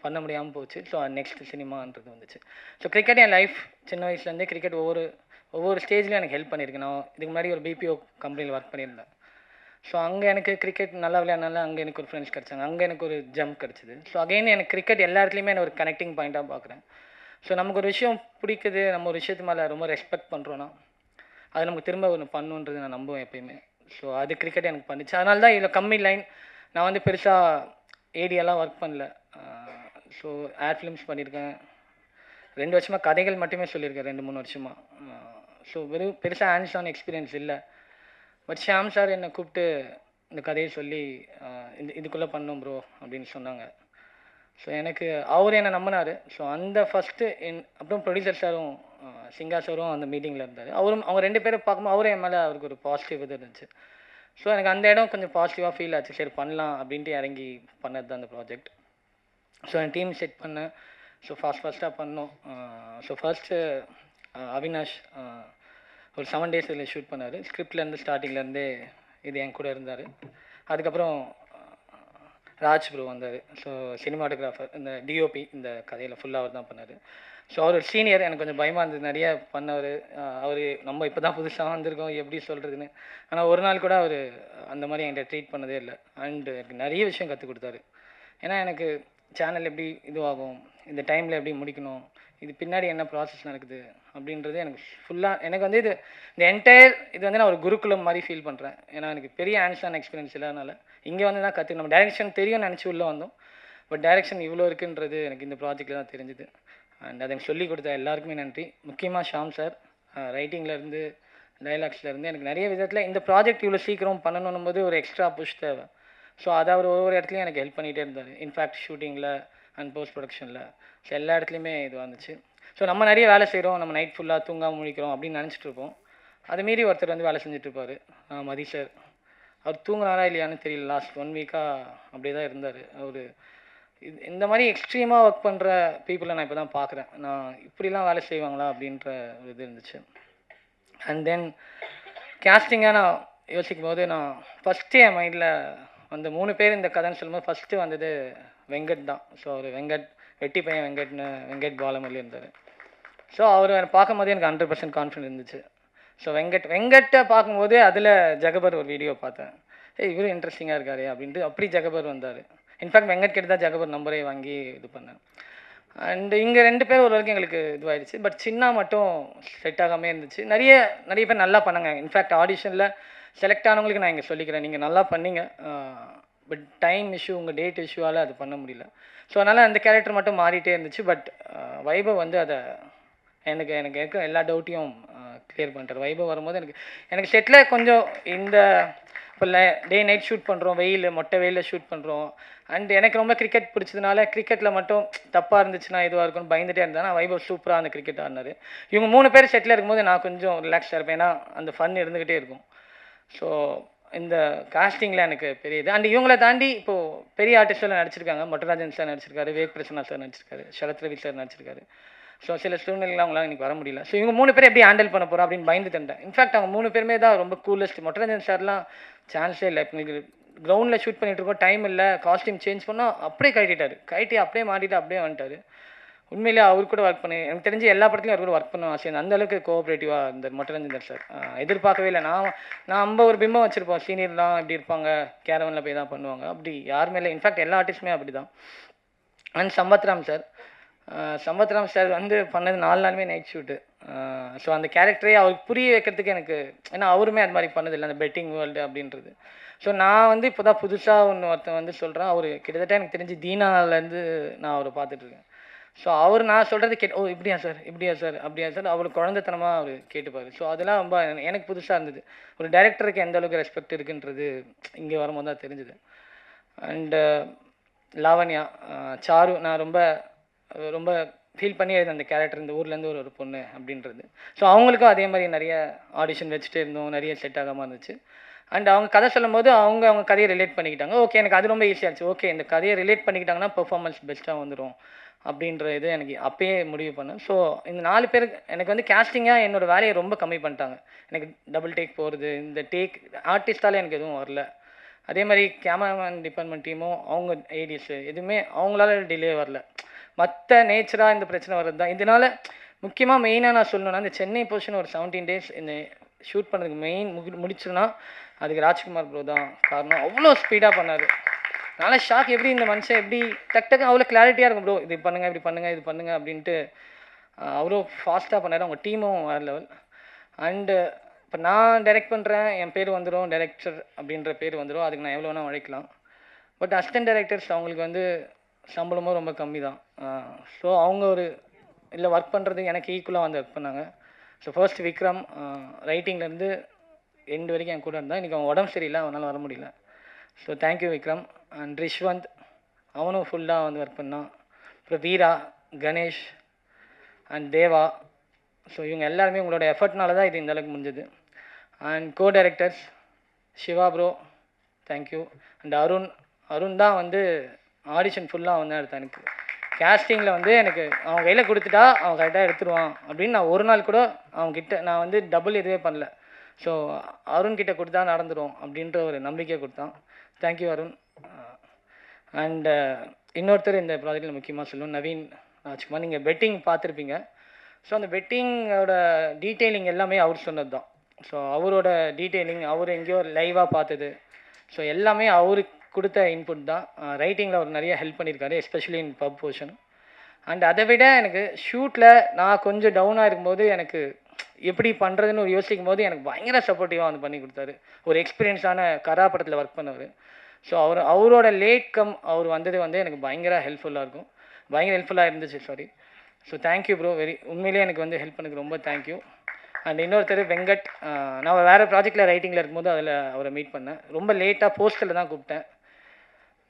பண்ண முடியாமல் போச்சு. ஸோ நெக்ஸ்ட் சினிமான்றது வந்துச்சு. ஸோ கிரிக்கெட் என் லைஃப் சின்ன வயசுலேருந்தே கிரிக்கெட் ஒவ்வொரு ஸ்டேஜ்லையும் எனக்கு ஹெல்ப் பண்ணியிருக்கு. நான் இதுக்கு முன்னாடி ஒரு பிபிஓ கம்பெனியில் ஒர்க் பண்ணியிருந்தேன். ஸோ அங்கே எனக்கு கிரிக்கெட் நல்லா விளையாடுனால அங்கே எனக்கு ஒரு ஃப்ரெண்ட்ஸ் கிடச்சாங்க. அங்கே எனக்கு ஒரு ஜம்ப் கிடச்சிது. ஸோ அகைன் எனக்கு கிரிக்கெட் எல்லா இடத்துலையுமே நான் ஒரு கனெக்டிங் பாயிண்ட்டாக பார்க்குறேன். ஸோ நமக்கு ஒரு விஷயம் பிடிக்குது, நம்ம ஒரு விஷயத்து மேலே ரொம்ப ரெஸ்பெக்ட் பண்ணுறோன்னா அது நமக்கு திரும்ப ஒன்று பண்ணுன்றது நான் நம்புவேன் எப்பயுமே. ஸோ அது கிரிக்கெட் எனக்கு பண்ணிச்சு. அதனால தான் இதில் கம்மி லைன். நான் வந்து பெருசாக ஏடியெல்லாம் ஒர்க் பண்ணல. ஸோ ஏர் ஃபிலிம்ஸ் பண்ணியிருக்கேன். 2 வருஷமாக கதைகள் மட்டுமே சொல்லியிருக்கேன், 2-3 வருஷமாக. ஸோ வெறும் பெருசாக ஹேண்ட்ஸ் ஆன் எக்ஸ்பீரியன்ஸ் இல்லை. பட் ஷியாம் சார் என்னை கூப்பிட்டு இந்த கதையை சொல்லி இதுக்குள்ளே பண்ணோம் ப்ரோ அப்படின்னு சொன்னாங்க. ஸோ எனக்கு அவர் என்னை நம்பினார். ஸோ அந்த ஃபஸ்ட்டு அப்புறம் ப்ரொடியூசர் சாரும் சிங்கா சாரும் அந்த மீட்டிங்கில் இருந்தார். அவங்க 2 பேரும் பார்க்கும்போது அவரும் என் மேலே அவருக்கு ஒரு பாசிட்டிவ் இது இருந்துச்சு. ஸோ எனக்கு அந்த இடம் கொஞ்சம் பாசிட்டிவாக ஃபீல் ஆச்சு. சரி பண்ணலாம் அப்படின்ட்டு இறங்கி பண்ணது தான் அந்த ப்ராஜெக்ட். ஸோ என் டீம் செட் பண்ணேன். ஸோ ஃபஸ்ட்டாக பண்ணோம். ஸோ ஃபர்ஸ்ட்டு அவினாஷ் ஒரு 7 days இதில் ஷூட் பண்ணார். ஸ்கிரிப்ட்லேருந்து ஸ்டார்டிங்லேருந்தே இது என் கூட இருந்தார். அதுக்கப்புறம் ராஜ் ப்ரோ வந்தார். ஸோ சினிமாட்டோகிராஃபர், இந்த டிஓபி இந்த கதையில் ஃபுல்லாக அவர் தான் பண்ணார். ஸோ அவர் ஒரு சீனியர். எனக்கு கொஞ்சம் பயமாக இருந்தது. நிறைய பண்ணவர். அவர் நம்ம இப்போ தான் புதுசாக வந்திருக்கோம் எப்படி சொல்கிறதுன்னு. ஆனால் ஒரு நாள் கூட அவர் அந்த மாதிரி என்கிட்ட ட்ரீட் பண்ணதே இல்லை. அண்டு எனக்கு நிறைய விஷயம் கற்றுக் கொடுத்தாரு. ஏன்னா எனக்கு சேனல் எப்படி இதுவாகும், இந்த டைமில் எப்படி முடிக்கணும், இது பின்னாடி என்ன ப்ராசஸ் நடக்குது அப்படின்றது எனக்கு ஃபுல்லாக எனக்கு வந்து இந்த என்டையர் இது வந்து நான் ஒரு குருகுலம் மாதிரி ஃபீல் பண்ணுறேன். ஏன்னா எனக்கு பெரிய ஹேண்ட்ஸ் ஆன் எக்ஸ்பீரியன்ஸ் இல்லாதனால இங்கே வந்து தான் கற்றுக்கணும். நம்ம டைரெக்ஷன் தெரியும்னு நினச்சி உள்ளே வந்தோம். பட் டைரெக்ஷன் இவ்வளோ இருக்குன்றது எனக்கு இந்த ப்ராஜெக்டில் தான் தெரிஞ்சுது. அண்ட் அதை சொல்லிக் கொடுத்த எல்லாருக்குமே நன்றி. முக்கியமாக ஷாம் சார், ரைட்டிங்லேருந்து டைலாக்ஸ்லேருந்து எனக்கு நிறைய விதத்தில் இந்த ப்ராஜெக்ட் இவ்வளோ சீக்கிரம் பண்ணணும் போது ஒரு எக்ஸ்ட்ரா புஷ் தேவை. ஸோ அதை அவர் ஒவ்வொரு இடத்துலையும் எனக்கு ஹெல்ப் பண்ணிகிட்டே இருந்தார். இன்ஃபேக்ட் ஷூட்டிங்கில் அண்ட் போஸ்ட் ப்ரொடக்ஷனில் ஸோ எல்லா இடத்துலையுமே இது வந்துச்சு. ஸோ நம்ம நிறைய வேலை செய்கிறோம், நம்ம நைட் ஃபுல்லாக தூங்காமல் முழிக்கிறோம் அப்படின்னு நினச்சிட்டு இருப்போம். அதை மீறி ஒருத்தர் வந்து வேலை செஞ்சுட்ருப்பார், மதி சார். அவர் தூங்குனாரா இல்லையான்னு தெரியல. லாஸ்ட் 1 வீக்காக அப்படியே தான் இருந்தார். அவர் இந்த மாதிரி எக்ஸ்ட்ரீமாக ஒர்க் பண்ணுற பீப்புளை நான் இப்போ தான் பார்க்குறேன். நான் இப்படிலாம் வேலை செய்வாங்களா அப்படின்ற ஒரு இது இருந்துச்சு. அண்ட் தென் கேஸ்டிங்காக நான் யோசிக்கும் போது நான் ஃபஸ்ட்டு என் மைண்டில் அந்த 3 பேர் இந்த கதைன்னு சொல்லும்போது ஃபஸ்ட்டு வந்தது வெங்கட் தான். ஸோ அவர் வெட்டி பையன் வெங்கட் பாலமல்லி இருந்தார். ஸோ அவர் பார்க்கும்போது எனக்கு 100% கான்ஃபிடன்ட் இருந்துச்சு. ஸோ வெங்கட்டை பார்க்கும்போது அதில் ஜகபர் ஒரு வீடியோ பார்த்தேன். இவரும் இன்ட்ரெஸ்டிங்காக இருக்காரு அப்படின்ட்டு அப்படி ஜகபர் வந்தார். இன்ஃபேக்ட் வெங்கட் கிட்ட தான் ஜகபர் நம்பரே வாங்கி இது பண்ணேன். அண்டு இங்கே 2 பேர் ஒரு வரைக்கும் எங்களுக்கு இதுவாகிடுச்சு. பட் சின்ன மட்டும் செட் ஆகாமே இருந்துச்சு. நிறைய பேர் நல்லா பண்ணாங்க. இன்ஃபேக்ட் ஆடிஷனில் செலக்ட் ஆனவங்களுக்கு நான் இங்கே சொல்லிக்கிறேன், நீங்கள் நல்லா பண்ணீங்க. பட் டைம் இஷ்யூ, உங்கள் டேட் இஷ்யூவால் அது பண்ண முடியல. ஸோ அதனால் அந்த கேரக்டர் மட்டும் மாறிட்டே இருந்துச்சு. பட் வைபவ் வந்து அதை எனக்கு இருக்க எல்லா டவுட்டையும் கிளியர் பண்ணிட்டார். வைபவ் வரும்போது எனக்கு செட்டில் கொஞ்சம் இந்த இப்போ டே நைட் ஷூட் பண்ணுறோம், மொட்டை வெயிலில் ஷூட் பண்ணுறோம். அண்ட் எனக்கு ரொம்ப கிரிக்கெட் பிடிச்சதுனால கிரிக்கெட்டில் மட்டும் தப்பாக இருந்துச்சுன்னா இதுவாக இருக்கும்னு பயந்துகிட்டே இருந்தேன். ஆனால் வைபவ் சூப்பராக அந்த கிரிக்கெட் ஆடினார். இவங்க 3 பேர் செட்டில் இருக்கும்போது நான் கொஞ்சம் ரிலாக்ஸாக இருப்பேன். ஏன்னா அந்த ஃபன் இருந்துக்கிட்டே இருக்கும். ஸோ இந்த காஸ்டிங்கில் எனக்கு பெரிய இது. அண்ட் இவங்களை தாண்டி இப்போது பெரிய ஆர்டிஸ்டெல்லாம் நடிச்சிருக்காங்க. மொட்டராஜன் சார் நடிச்சிருக்காரு, விவேக் பிரசன்னா சார் நடிச்சிருக்காரு, சரத் ரவி சார் நடிச்சிருக்காரு. ஸோ சில சூழ்நிலைகள் அவங்களாம் எனக்கு வர முடியல. ஸோ இவங்க 3 பேர் எப்படி ஹேண்டில் பண்ண போகிறோம் அப்படின்னு பயந்து தண்டேன். இன்ஃபேக்ட் அவங்க 3 பேருமே தான் ரொம்ப கூலஸ்ட். மொட்டராஜன் சார்லாம் சான்ஸே இல்லை. இப்போ எங்களுக்கு கிரவுண்டில் ஷூட் பண்ணிட்டு இருக்கோம், டைம் இல்லை, காஸ்டியூம் சேஞ்ச் பண்ணால் அப்படியே கட்டி அப்படியே மாட்டிட்டு அப்படியே வந்துட்டார். உண்மையிலே அவர் கூட ஒர்க் பண்ணி எனக்கு தெரிஞ்சு எல்லா படத்துலையும் அவர் கூட ஒர்க் பண்ண ஆசை. அந்த அளவுக்கு கோஆப்ரேட்டிவாக இருந்தார் மொட்டரஞ்சன் சார். எதிர்பார்க்கவே இல்லை. நான் ஒரு பிம்பம் வச்சுருப்போம், சீனியர்லாம் இப்படி இருப்பாங்க, கேரவனில் போய் தான் பண்ணுவாங்க. அப்படி யாருமே இல்லை. இன்ஃபேக்ட் எல்லா ஆர்டிஸ்ட்டுமே அப்படி தான். அண்ட் சம்பத்ராம் சார் வந்து பண்ணது 4 நாளுமே நைட் ஷூட்டு. ஸோ அந்த கேரக்டரே அவருக்கு புரிய வைக்கிறதுக்கு எனக்கு, ஏன்னா அவருமே அது மாதிரி பண்ணதில்லை, அந்த பெட்டிங் வேர்ல்டு அப்படின்றது. ஸோ நான் வந்து இப்போ தான் புதுசாக ஒருத்தன் வந்து சொல்கிறேன். அவர் கிட்டத்தட்ட எனக்கு தெரிஞ்சு தீனாலேருந்து நான் அவரை பார்த்துட்ருக்கேன். ஸோ நான் சொல்கிறது இப்படியா சார் அப்படியா சார் அவர் குழந்தைத்தனமாக அவர் கேட்டுப்பார். ஸோ அதெல்லாம் ரொம்ப எனக்கு புதுசாக இருந்தது. ஒரு டைரக்டருக்கு எந்த அளவுக்கு ரெஸ்பெக்ட் இருக்குன்றது இங்கே வரும்போது தான் தெரிஞ்சுது. அண்டு லாவண்யா, சாரு, நான் ரொம்ப ரொம்ப ஃபீல் பண்ணி அந்த கேரக்டர் இந்த ஊர்லேருந்து ஒரு பொண்ணு அப்படின்றது. ஸோ அவங்களுக்கும் அதே மாதிரி நிறைய ஆடிஷன் வச்சுட்டே இருந்தோம், நிறைய செட் ஆகாமல் இருந்துச்சு. அண்ட் அவங்க கதை சொல்லும்போது அவங்க கதையை ரிலேட் பண்ணிக்கிட்டாங்க. ஓகே, எனக்கு அது ரொம்ப ஈஸியாக இருந்துச்சு. ஓகே, இந்த கதையை ரிலேட் பண்ணிக்கிட்டாங்கன்னா பெர்ஃபார்மன்ஸ் பெஸ்ட்டாக வந்துடும் அப்படின்ற இது எனக்கு அப்பயே முடிவு பண்ணேன். ஸோ இந்த 4 பேர் எனக்கு வந்து கேஸ்டிங்காக என்னோடய வேலையை ரொம்ப கம்மி பண்ணிட்டாங்க. எனக்கு டபுள் டேக் போகிறது, இந்த டேக் ஆர்டிஸ்டால் எனக்கு எதுவும் வரல. அதே மாதிரி கேமராமேன் டிபார்ட்மெண்ட் டீமும் அவங்க ஏடிஎஸ் எதுவுமே அவங்களால டிலே வரல. மற்ற நேச்சராக இந்த பிரச்சனை வர்றது தான். இதனால் முக்கியமாக மெயினாக நான் சொல்லணுன்னா, இந்த சென்னை போர்ஷன் ஒரு 17 days இந்த ஷூட் பண்ணதுக்கு மெயின் முடிச்சுன்னா அதுக்கு ராஜ்குமார் ப்ரோ தான் காரணம். அவ்வளோ ஸ்பீடாக பண்ணார். நல்லா ஷாக், எப்படி இந்த மனுஷன் எப்படி டக்கு அவ்வளோ கிளாரிட்டியாக இருக்கும் ப்ரோ, இது பண்ணுங்கள் இப்படி பண்ணுங்கள் இது பண்ணுங்கள் அப்படின்ட்டு அவ்வளோ ஃபாஸ்ட்டாக பண்ணார். அவங்க டீமும் வேறு லெவல். அண்டு இப்போ நான் டைரக்ட் பண்ணுறேன், என் பேர் வந்துடும், டைரக்டர் அப்படின்ற பேர் வந்துடும், அதுக்கு நான் எவ்வளோ வேணால் உழைக்கலாம். பட் அசிஸ்டன்ட் டைரக்டர்ஸ் அவங்களுக்கு வந்து சம்பளமும் ரொம்ப கம்மி தான். ஸோ அவங்க ஒரு இல்லை ஒர்க் பண்ணுறது எனக்கு ஈக்குவலாக வந்து ஒர்க் பண்ணாங்க. ஸோ ஃபர்ஸ்ட் விக்ரம் ரைட்டிங்லேருந்து எண்டு வரைக்கும் என் கூட இருந்தால். இன்றைக்கி அவன் உடம்பு சரியில்லை, அவனால் வர முடியல. So thank you Vikram. And Rishwanth அவனும் ஃபுல்லாக வந்து ஒர்க் பண்ணான். அப்புறம் வீரா, கணேஷ் அண்ட் தேவா. ஸோ இவங்க எல்லாருமே உங்களோட எஃபர்ட்னால தான் இது இந்தளவுக்கு முடிஞ்சது. And co directors Siva bro, thank you. And Arun தான் வந்து ஆடிஷன் ஃபுல்லாக வந்து எடுத்தான். எனக்கு கேஸ்டிங்கில் வந்து எனக்கு அவன் கையில் கொடுத்துட்டா அவன் கரெக்டாக எடுத்துருவான் அப்படின்னு நான் ஒரு நாள் கூட அவன்கிட்ட நான் வந்து டபுள் எதுவே பண்ணல. ஸோ அருண்கிட்ட கொடுத்தா நடந்துடும் அப்படின்ற ஒரு நம்பிக்கை கொடுத்தான். தேங்க்யூ அருண். அண்டு இன்னொருத்தர் இந்த ப்ராஜெக்டில் முக்கியமாக சொல்லணும், நவீன் ராஜ்குமார். நீங்கள் பெட்டிங் பார்த்துருப்பீங்க. ஸோ அந்த பெட்டிங்கோட டீட்டெயிலிங் எல்லாமே அவர் சொன்னது தான். ஸோ அவரோட டீட்டெயிலிங் அவர் எங்கேயோ லைவாக பார்த்தது. ஸோ எல்லாமே அவருக்கு கொடுத்த இன்புட் தான். ரைட்டிங்கில் அவர் நிறைய ஹெல்ப் பண்ணியிருக்காரு, especially in pub portion. And அதை விட எனக்கு ஷூட்டில் நான் கொஞ்சம் டவுனாக இருக்கும்போது எனக்கு எப்படி பண்ணுறதுன்னு ஒரு யோசிக்கும் போது எனக்கு பயங்கர சப்போர்ட்டிவாக வந்து பண்ணி கொடுத்தாரு. ஒரு எக்ஸ்பீரியன்ஸான கரா படத்தில் ஒர்க் பண்ணவர். ஸோ அவரோட லேட் கம் அவர் வந்தது வந்து எனக்கு பயங்கர ஹெல்ப்ஃபுல்லாக இருந்துச்சு. சாரி. ஸோ தேங்க்யூ ப்ரோ, உண்மையிலே எனக்கு வந்து ஹெல்ப் பண்ணதுக்கு ரொம்ப தேங்க்யூ. அண்ட் இன்னொருத்தர் வெங்கட், நான் வேறு ப்ராஜெக்டில் ரைட்டிங்கில் இருக்கும்போது அதில் அவரை மீட் பண்ணேன். ரொம்ப லேட்டாக போஸ்டரில் தான் கூப்பிட்டேன்.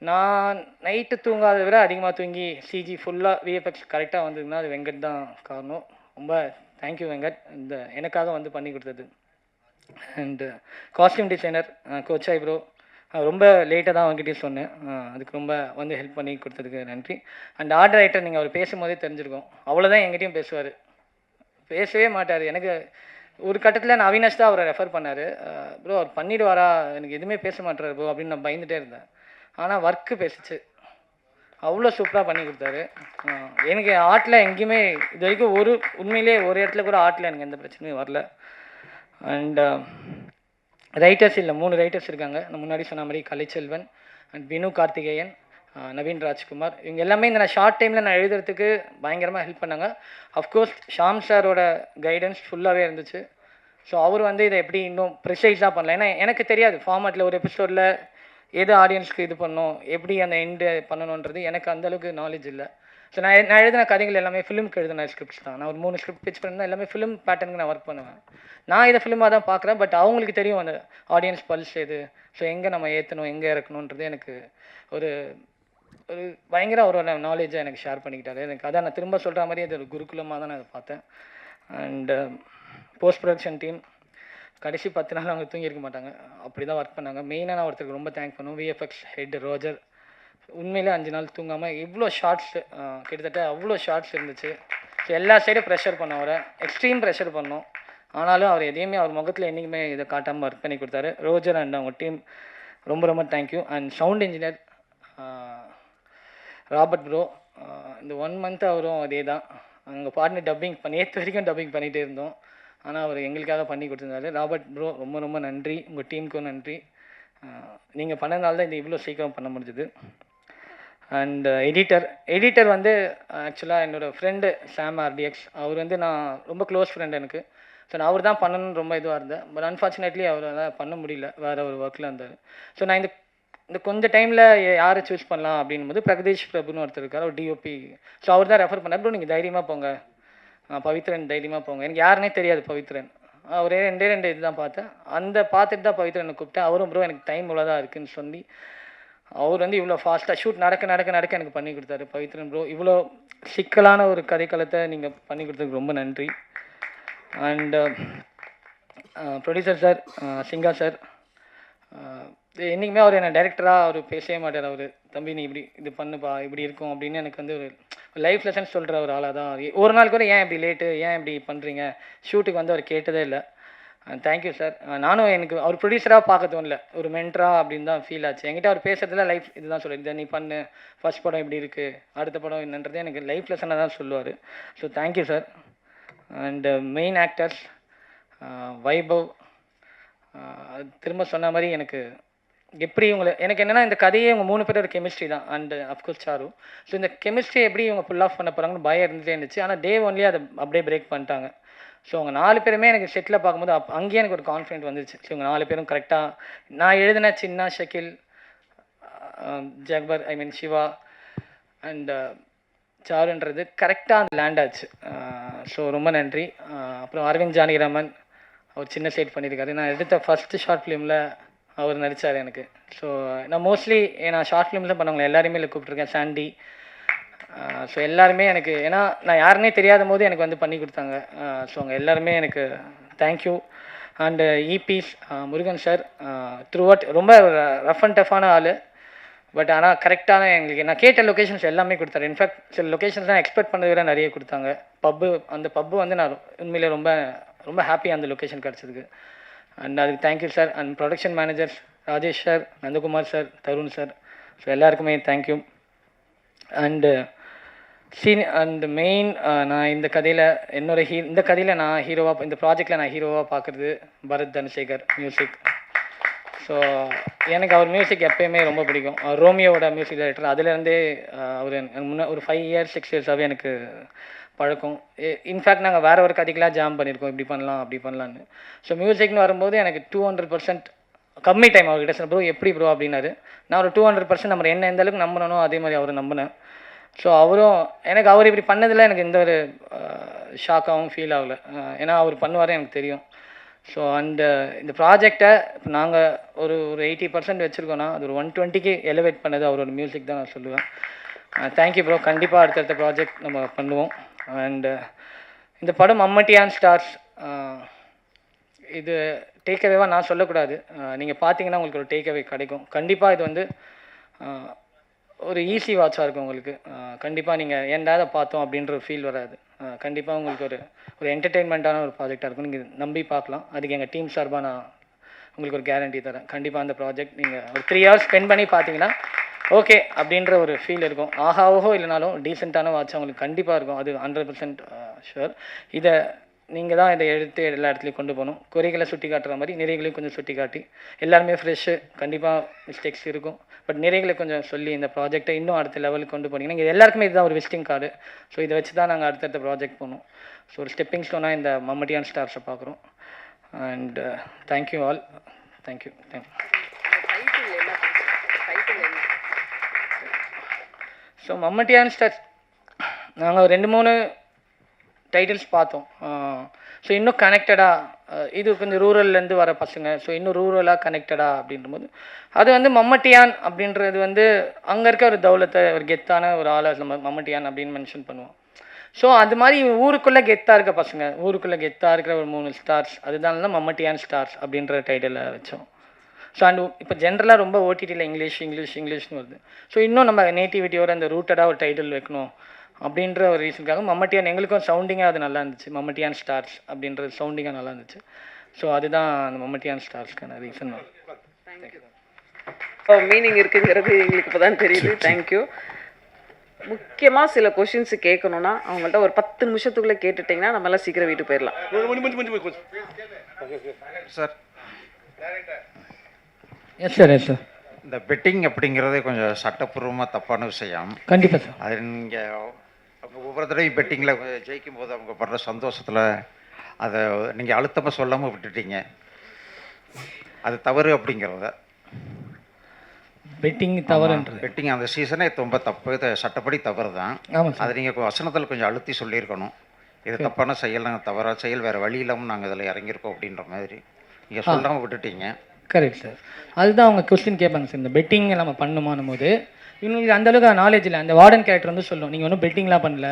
நான் நைட்டு தூங்காத விட அதிகமாக தூங்கி சிஜி ஃபுல்லாக விஎஃப்எக்ஸ் கரெக்டாக வந்ததுன்னா அது வெங்கட் தான் காரணம். ரொம்ப தேங்க்யூ வெங்கட், இந்த எனக்காக வந்து பண்ணி கொடுத்தது. அண்டு காஸ்டியூம் டிசைனர் கோச்சாய் ப்ரோ, ரொம்ப லேட்டாக தான் அவங்ககிட்டயும் சொன்னேன். அதுக்கு ரொம்ப வந்து ஹெல்ப் பண்ணி கொடுத்ததுக்கு நன்றி. அண்ட் ஆர்ட் ரைட்டர், நீங்கள் அவர் பேசும்போதே தெரிஞ்சிருக்கும், அவ்வளோதான் எங்கிட்டையும் பேசுவார், பேசவே மாட்டார். எனக்கு ஒரு கட்டத்தில் நான் அவினாஷ் தான் அவரை ரெஃபர் பண்ணார். ப்ரோ அவர் பண்ணிவிடுவாரா, எனக்கு எதுவுமே பேச மாட்டார் ப்ரோ அப்படின்னு நான் பயந்துகிட்டே இருந்தேன். ஆனால் ஒர்க்கு பேசிச்சு, அவ்வளோ சூப்பராக பண்ணி கொடுத்தாரு. எனக்கு ஆர்ட்டில் எங்கேயுமே இது வரைக்கும் உண்மையிலே ஒரு இடத்துல கூட ஆர்ட்டில் எனக்கு எந்த பிரச்சனையும் வரல. அண்ட் ரைட்டர்ஸ் இல்லை, 3 ரைட்டர்ஸ் இருக்காங்க. நான் முன்னாடி சொன்ன மாதிரி கலைச்செல்வன் அண்ட் வினு கார்த்திகேயன், நவீன் ராஜ்குமார். இவங்க எல்லாமே இந்த நான் ஷார்ட் டைமில் நான் எழுதுறதுக்கு பயங்கரமாக ஹெல்ப் பண்ணாங்க. அஃப்கோர்ஸ் ஷாம் சாரோட கைடன்ஸ் ஃபுல்லாகவே இருந்துச்சு. ஸோ அவர் வந்து இதை எப்படி இன்னும் ப்ரிசைஸாக பண்ணலாம், ஏன்னா எனக்கு தெரியாது ஃபார்மேட்டில் ஒரு எபிசோடில் எது ஆடியன்ஸ்க்கு இது பண்ணணும், எப்படி அந்த எண்டு பண்ணணுன்றது எனக்கு அந்தளவுக்கு நாலேஜ் இல்லை. ஸோ நான் எழுதின கதைகள் எல்லாமே ஃபிலிமுக்கு எழுதின ஸ்கிரிப்ட்ஸ் தான். நான் ஒரு 3 ஸ்கிரிப்ட் பிச் பண்ணியிருந்தேன், எல்லாமே ஃபிலிம் பேட்டர்னுக்கு நான் ஒர்க் பண்ணுவேன். நான் இதை ஃபிலிமாக தான் பார்க்குறேன், பட் அவங்களுக்கு தெரியும் அந்த ஆடியன்ஸ் பல்ஸ் எது, ஸோ எங்கே நம்ம ஏற்றணும் எங்கே இறக்கணுன்றது எனக்கு ஒரு பயங்கர ஒரு நாலேஜை எனக்கு ஷேர் பண்ணிக்கிட்டாரு. எனக்கு அதான் நான் திரும்ப சொல்கிற மாதிரி அது ஒரு குருகுலமாக தான் நான் அதை பார்த்தேன். அண்டு போஸ்ட் ப்ரொடக்ஷன் டீம் கடைசி 10 நாள் அவங்க தூங்கியிருக்க மாட்டாங்க, அப்படி தான் ஒர்க் பண்ணாங்க. மெயினாக நான் ஒருத்தருக்கு ரொம்ப தேங்க் பண்ணுவோம், விஎஃப்எக்ஸ் ஹெட் ரோஜர். உண்மையிலே 5 நாள் தூங்காமல் இவ்வளோ ஷார்ட்ஸ், கிட்டத்தட்ட அவ்வளோ ஷார்ட்ஸ் இருந்துச்சு. ஸோ எல்லா சைடும் ப்ரெஷர் பண்ண அவரை, எக்ஸ்ட்ரீம் ப்ரெஷர் பண்ணோம். ஆனாலும் அவர் எதையுமே அவர் முகத்தில் என்றைக்குமே இதை காட்டாமல் ஒர்க் பண்ணி கொடுத்தாரு. ரோஜர் அண்ட் அவங்க டீம் ரொம்ப ரொம்ப thank you. And sound engineer Robert bro, இந்த 1 month அவரும் அதே தான். அங்கே பாட்டு டப்பிங் நேற்று வரைக்கும் டப்பிங் பண்ணிகிட்டே இருந்தோம், ஆனால் அவர் எங்களுக்காக பண்ணி கொடுத்துருந்தாரு. ராபர்ட் ப்ரோ ரொம்ப ரொம்ப நன்றி, உங்கள் டீமுக்கும் நன்றி. நீங்கள் பண்ணதுனால தான் இந்த இவ்வளோ சீக்கிரம் பண்ண முடிஞ்சுது. அண்ட் எடிட்டர் வந்து ஆக்சுவலாக என்னோடய ஃப்ரெண்டு சாம் ஆர்டிஎக்ஸ், அவர் வந்து நான் ரொம்ப க்ளோஸ் ஃப்ரெண்ட் எனக்கு. ஸோ நான் அவர் தான் பண்ணணும்னு ரொம்ப இதுவாக இருந்தேன். பட் அன்ஃபார்ச்சுனேட்லி அவரால் பண்ண முடியல, வேறு ஒரு ஒர்க்கில் இருந்தார். ஸோ நான் இந்த கொஞ்சம் டைமில் யாரை சூஸ் பண்ணலாம் அப்படின்போது பிரகதீஷ் பிரபுன்னு ஒருத்தர் இருக்கார், ஒரு டிஓபி. ஸோ அவர் தான் ரெஃபர் பண்ணார், ப்ரோ நீங்கள் தைரியமாக போங்க, பவித்ரன் தைரியமாக போங்க. எனக்கு யாருன்னே தெரியாது பவித்ரன், ஒரே 2 இது தான் பார்த்தேன். பார்த்துட்டு தான் பவித்ரனை கூப்பிட்டேன். அவரும் ப்ரோ எனக்கு டைம் இவ்வளோதான் இருக்குதுன்னு சொல்லி அவர் வந்து இவ்வளோ ஃபாஸ்ட்டாக ஷூட் நடக்க எனக்கு பண்ணி கொடுத்தாரு. பவித்ரன் ப்ரோ இவ்வளோ சிக்கலான ஒரு கதைக்களத்தை நீங்கள் பண்ணி கொடுத்ததுக்கு ரொம்ப நன்றி. And producer sir, Singha sir, என்றைக்குமே அவர் என்ன டைரக்டராக அவர் பேசவே மாட்டார். அவர் தம்பி நீ இப்படி இது பண்ணுப்பா இப்படி இருக்கும் அப்படின்னு எனக்கு வந்து ஒரு லைஃப் லெசன்ஸ் சொல்கிற ஒரு ஆளாக தான். ஒரு நாள் கூட ஏன் இப்படி லேட்டு, ஏன் இப்படி பண்ணுறீங்க, ஷூட்டுக்கு வந்து அவர் கேட்டதே இல்லை. Thank you sir. நானும் எனக்கு அவர் ப்ரொடியூசராக பார்க்க தோணல, ஒரு மென்ட்ரா அப்படின்னு தான் ஃபீல் ஆச்சு. என்கிட்ட அவர் பேசுறதுல லைஃப் இதுதான் சொல்லுவார், இதை நீ பண்ணு, ஃபர்ஸ்ட் படம் இப்படி இருக்குது, அடுத்த படம் என்னன்றது எனக்கு லைஃப் லெசனாக தான் சொல்லுவார். So thank you sir. And main actors Vaibhav, திரும்ப சொன்ன மாதிரி எனக்கு எப்படி எனக்கு என்னென்னா இந்த கதையே இவங்க 3 பேரோட கெமிஸ்ட்ரி தான். And of course Charu. ஸோ இந்த கெமிஸ்ட்ரி எப்படி இவங்க ஃபுல் ஆஃப் பண்ண போகிறாங்கன்னு பயம் இருந்துகிட்டே இருந்துச்சு. ஆனால் டே ஒன்லேயே அதை அப்படியே பிரேக் பண்ணிட்டாங்க. ஸோ அவங்க 4 பேருமே எனக்கு செட்டில் பார்க்கும்போது அங்கேயே எனக்கு ஒரு கான்ஃபிடென்ட் வந்துருச்சு. ஸோ இவங்க 4 பேரும் கரெக்டாக நான் எழுதின சின்ன ஷக்கில், ஜக்பர், ஐ மீன் சிவா அண்ட் சாருன்றது கரெக்டாக அந்த லேண்ட் ஆச்சு. ஸோ ரொம்ப நன்றி. அப்புறம் அரவிந்த் ஜானகிராமன், அவர் சின்ன சைட் பண்ணியிருக்காரு. நான் எடுத்த ஃபஸ்ட்டு ஷார்ட் ஃபிலிமில் அவர் நடித்தார் எனக்கு. ஸோ நான் மோஸ்ட்லி நான் ஷார்ட் ஃபிலிம்ஸில் பண்ணவங்களை எல்லாருமே இல்லை கூப்பிட்ருக்கேன். சாண்டி, ஸோ எல்லாருமே எனக்கு, ஏன்னா நான் யாருன்னே தெரியாத போது எனக்கு வந்து பண்ணி கொடுத்தாங்க. ஸோ அவங்க எல்லாருமே எனக்கு thank you. And EPs Murugan sir throughout ரொம்ப ரஃப் அண்ட் டஃப்பான ஆள். பட் ஆனால் கரெக்டான எங்களுக்கு நான் கேட்ட லொக்கேஷன்ஸ் எல்லாமே கொடுத்தாரு. இன்ஃபேக்ட் சில லொக்கேஷன்ஸ் தான் எக்ஸ்பெக்ட் பண்ணதை விட நிறைய கொடுத்தாங்க. அந்த பப்பு வந்து நான் உண்மையிலே ரொம்ப ரொம்ப ஹாப்பியாக அந்த லொக்கேஷன் கிடச்சதுக்கு. அண்ட் அதுக்கு thank you sir. And production managers Rajesh sir, Nandakumar sir, Tarun sir, so எல்லாருக்குமே தேங்க்யூ. அண்டு அண்ட் மெயின் நான் இந்த கதையில் இந்த கதையில் நான் ஹீரோவாக, இந்த ப்ராஜெக்டில் நான் ஹீரோவாக பார்க்குறது பரத் தனசேகர் மியூசிக். ஸோ எனக்கு அவர் மியூசிக் எப்போயுமே ரொம்ப பிடிக்கும். ரோமியோவோட மியூசிக் டைரக்டர், அதுலேருந்தே அவர் முன்னே ஒரு 5 இயர்ஸ் 6 இயர்ஸாகவே எனக்கு பழக்கம். இன்ஃபேக்ட் நாங்கள் வேறு ஒரு கதைக்கெலாம் ஜாம் பண்ணியிருக்கோம், இப்படி பண்ணலாம் அப்படி பண்ணலான்னு. ஸோ மியூசிக்னு வரும்போது எனக்கு 200% கம்மி டைம் அவர்கிட்ட சார் ப்ரோ எப்படி ப்ரோ அப்படின்னாரு. நான் ஒரு 200% நம்ம என்ன எந்த அளவுக்கு நம்பினோ அதே மாதிரி அவரை நம்பினேன். ஸோ அவரும் எனக்கு அவர் இப்படி பண்ணதில் எனக்கு எந்த ஒரு ஷாக்காகவும் ஃபீல் ஆகலை. ஏன்னா அவர் பண்ணுவார் எனக்கு தெரியும். ஸோ அண்டு இந்த ப்ராஜெக்டை இப்போ நாங்கள் ஒரு 80% வச்சுருக்கோன்னா அது ஒரு 120க்கு எலிவேட் பண்ணது அவரோட மியூசிக் தான் நான் சொல்லுவேன். Thank you bro. கண்டிப்பாக அடுத்தடுத்த ப்ராஜெக்ட் நம்ம பண்ணுவோம். அண்டு இந்த படம் மம்மட்டியான் ஸ்டார்ஸ், இது டேக்அவேவாக நான் சொல்லக்கூடாது. நீங்கள் பார்த்தீங்கன்னா உங்களுக்கு ஒரு டேக்அவே கிடைக்கும். கண்டிப்பாக இது வந்து ஒரு ஈஸி வாட்சாக இருக்கும் உங்களுக்கு. கண்டிப்பாக நீங்கள் ஏன்டா அதை பார்த்தோம் அப்படின்ற ஒரு ஃபீல் வராது. கண்டிப்பாக உங்களுக்கு ஒரு என்டர்டெயின்மெண்ட்டான ஒரு ப்ராஜெக்டாக இருக்கும். நீங்கள் நம்பி பார்க்கலாம். அதுக்கு எங்கள் டீம் சார்பாக நான் உங்களுக்கு ஒரு கேரண்டி தரேன். கண்டிப்பாக அந்த ப்ராஜெக்ட் நீங்கள் ஒரு 3 hours ஸ்பெண்ட் பண்ணி பார்த்தீங்கன்னா ஓகே அப்படின்ற ஒரு ஃபீல் இருக்கும். ஆஹாவோ இல்லைனாலும் டீசெண்டான வாட்ச் உங்களுக்கு கண்டிப்பாக இருக்கும். அது 100% ஷுர். இதை நீங்கள் தான் இதை எடுத்து எல்லா இடத்துலையும் கொண்டு போகணும். குறைகளை சுட்டி காட்டுற மாதிரி நிறைகளையும் கொஞ்சம் சுட்டி காட்டி, எல்லாருமே ஃப்ரெஷ்ஷு, கண்டிப்பாக மிஸ்டேக்ஸ் இருக்கும், பட் நிறைகளை கொஞ்சம் சொல்லி இந்த ப்ராஜெக்டை இன்னும் அடுத்த லெவலுக்கு கொண்டு போனீங்கன்னா இது எல்லாருக்குமே இதுதான் ஒரு விசிட்டிங் கார்டு. ஸோ இதை வச்சு தான் நாங்கள் அடுத்தடுத்த ப்ராஜெக்ட் போகணும். ஸோ ஒரு ஸ்டெப்பிங் ஸ்டோனாக இந்த மம்மட்டியான் ஸ்டார்ஸை பார்க்குறோம். And thank you all. Thank you. So Mammattiyan stars நாங்கள் 2-3 டைட்டில்ஸ் பார்த்தோம். ஸோ இன்னும் கனெக்டடாக, இது கொஞ்சம் ரூரல்லேருந்து வர பசங்க, ஸோ இன்னும் ரூரலாக கனெக்டடாக அப்படின்றபோது அது வந்து மம்மட்டியான் அப்படின்றது வந்து அங்கே இருக்க ஒரு தௌலத்தை, ஒரு கெத்தான ஒரு ஆளை நம்ம மம்மட்டியான் அப்படின்னு மென்ஷன் பண்ணுவோம். ஸோ அது மாதிரி ஊருக்குள்ளே கெத்தாக இருக்க பசங்க, ஊருக்குள்ளே கெத்தாக இருக்கிற ஒரு 3 ஸ்டார்ஸ், அதுதான் தான் மம்மட்டியான் ஸ்டார்ஸ் அப்படின்ற டைட்டிலை வச்சோம். ஸோ அண்ட் இப்போ ஜென்ரலாக ரொம்ப ஓடிடியில் இங்கிலீஷ்னு வருது. ஸோ இன்னும் நம்ம நேட்டிவிட்டியோட அந்த ரூட்டடாக ஒரு டைட்டில் வைக்கணும் அப்படின்ற ஒரு ரீசனுக்காக மம்மட்டியான், எங்களுக்கும் சவுண்டிங்காக அது நல்லா இருந்துச்சு. மம்மட்டியான் ஸ்டார்ஸ் அப்படின்றது சவுண்டிங்காக நல்லா இருந்துச்சு. ஸோ அதுதான் அந்த மம்மட்டியான் ஸ்டார்ஸ்க்கான ரீசன். மீனிங் இருக்குங்கிறது எங்களுக்கு இப்போ தான் தெரியுது. தேங்க்யூ. முக்கியமாக சில கொஷின்ஸ் கேட்கணுன்னா அவங்கள்ட்ட ஒரு 10 நிமிஷத்துக்குள்ளே கேட்டுட்டிங்கன்னா நம்மளாம் சீக்கிரம் வீட்டுக்கு போயிடலாம். Sir yes sir. Yes sir. இந்த பெட்டிங் அப்படிங்கிறதே கொஞ்சம் சட்டப்பூர்வமாக தப்பான விஷயம். கண்டிப்பாக சார். அது நீங்கள் அவங்க ஒவ்வொரு தடவையும் பெட்டிங்கில் ஜெயிக்கும் போது அவங்க படுற சந்தோஷத்தில் அதை நீங்கள் அழுத்தமாக சொல்லாமல் விட்டுட்டீங்க. அது தவறு அப்படிங்கிறத. பெட்டிங் தவறுன்றது, பெட்டிங் அந்த சீசனே ரொம்ப தப்பு, சட்டப்படி தவறு தான். ஆமாம் சார். அதை நீங்கள் வசனத்தில் கொஞ்சம் அழுத்தி சொல்லியிருக்கணும். இது தப்பான செயல், நாங்கள் தவறான செயல், வேறு வழி இல்லாமல் நாங்கள் இதில் இறங்கியிருக்கோம் அப்படின்ற மாதிரி நீங்கள் சொல்லாமல் விட்டுட்டீங்க. Correct sir. அதுதான் அவங்க கொஸ்டின் கேட்பாங்க சார், இந்த பெட்டிங் நம்ம பண்ணுமானும் போது இவங்களுக்கு அந்தளவுக்கு நாலேஜ் இல்லை. அந்த வார்டன் கேரக்டர் வந்து சொல்லும், நீங்கள் ஒன்றும் பெட்டிங்லாம் பண்ணல,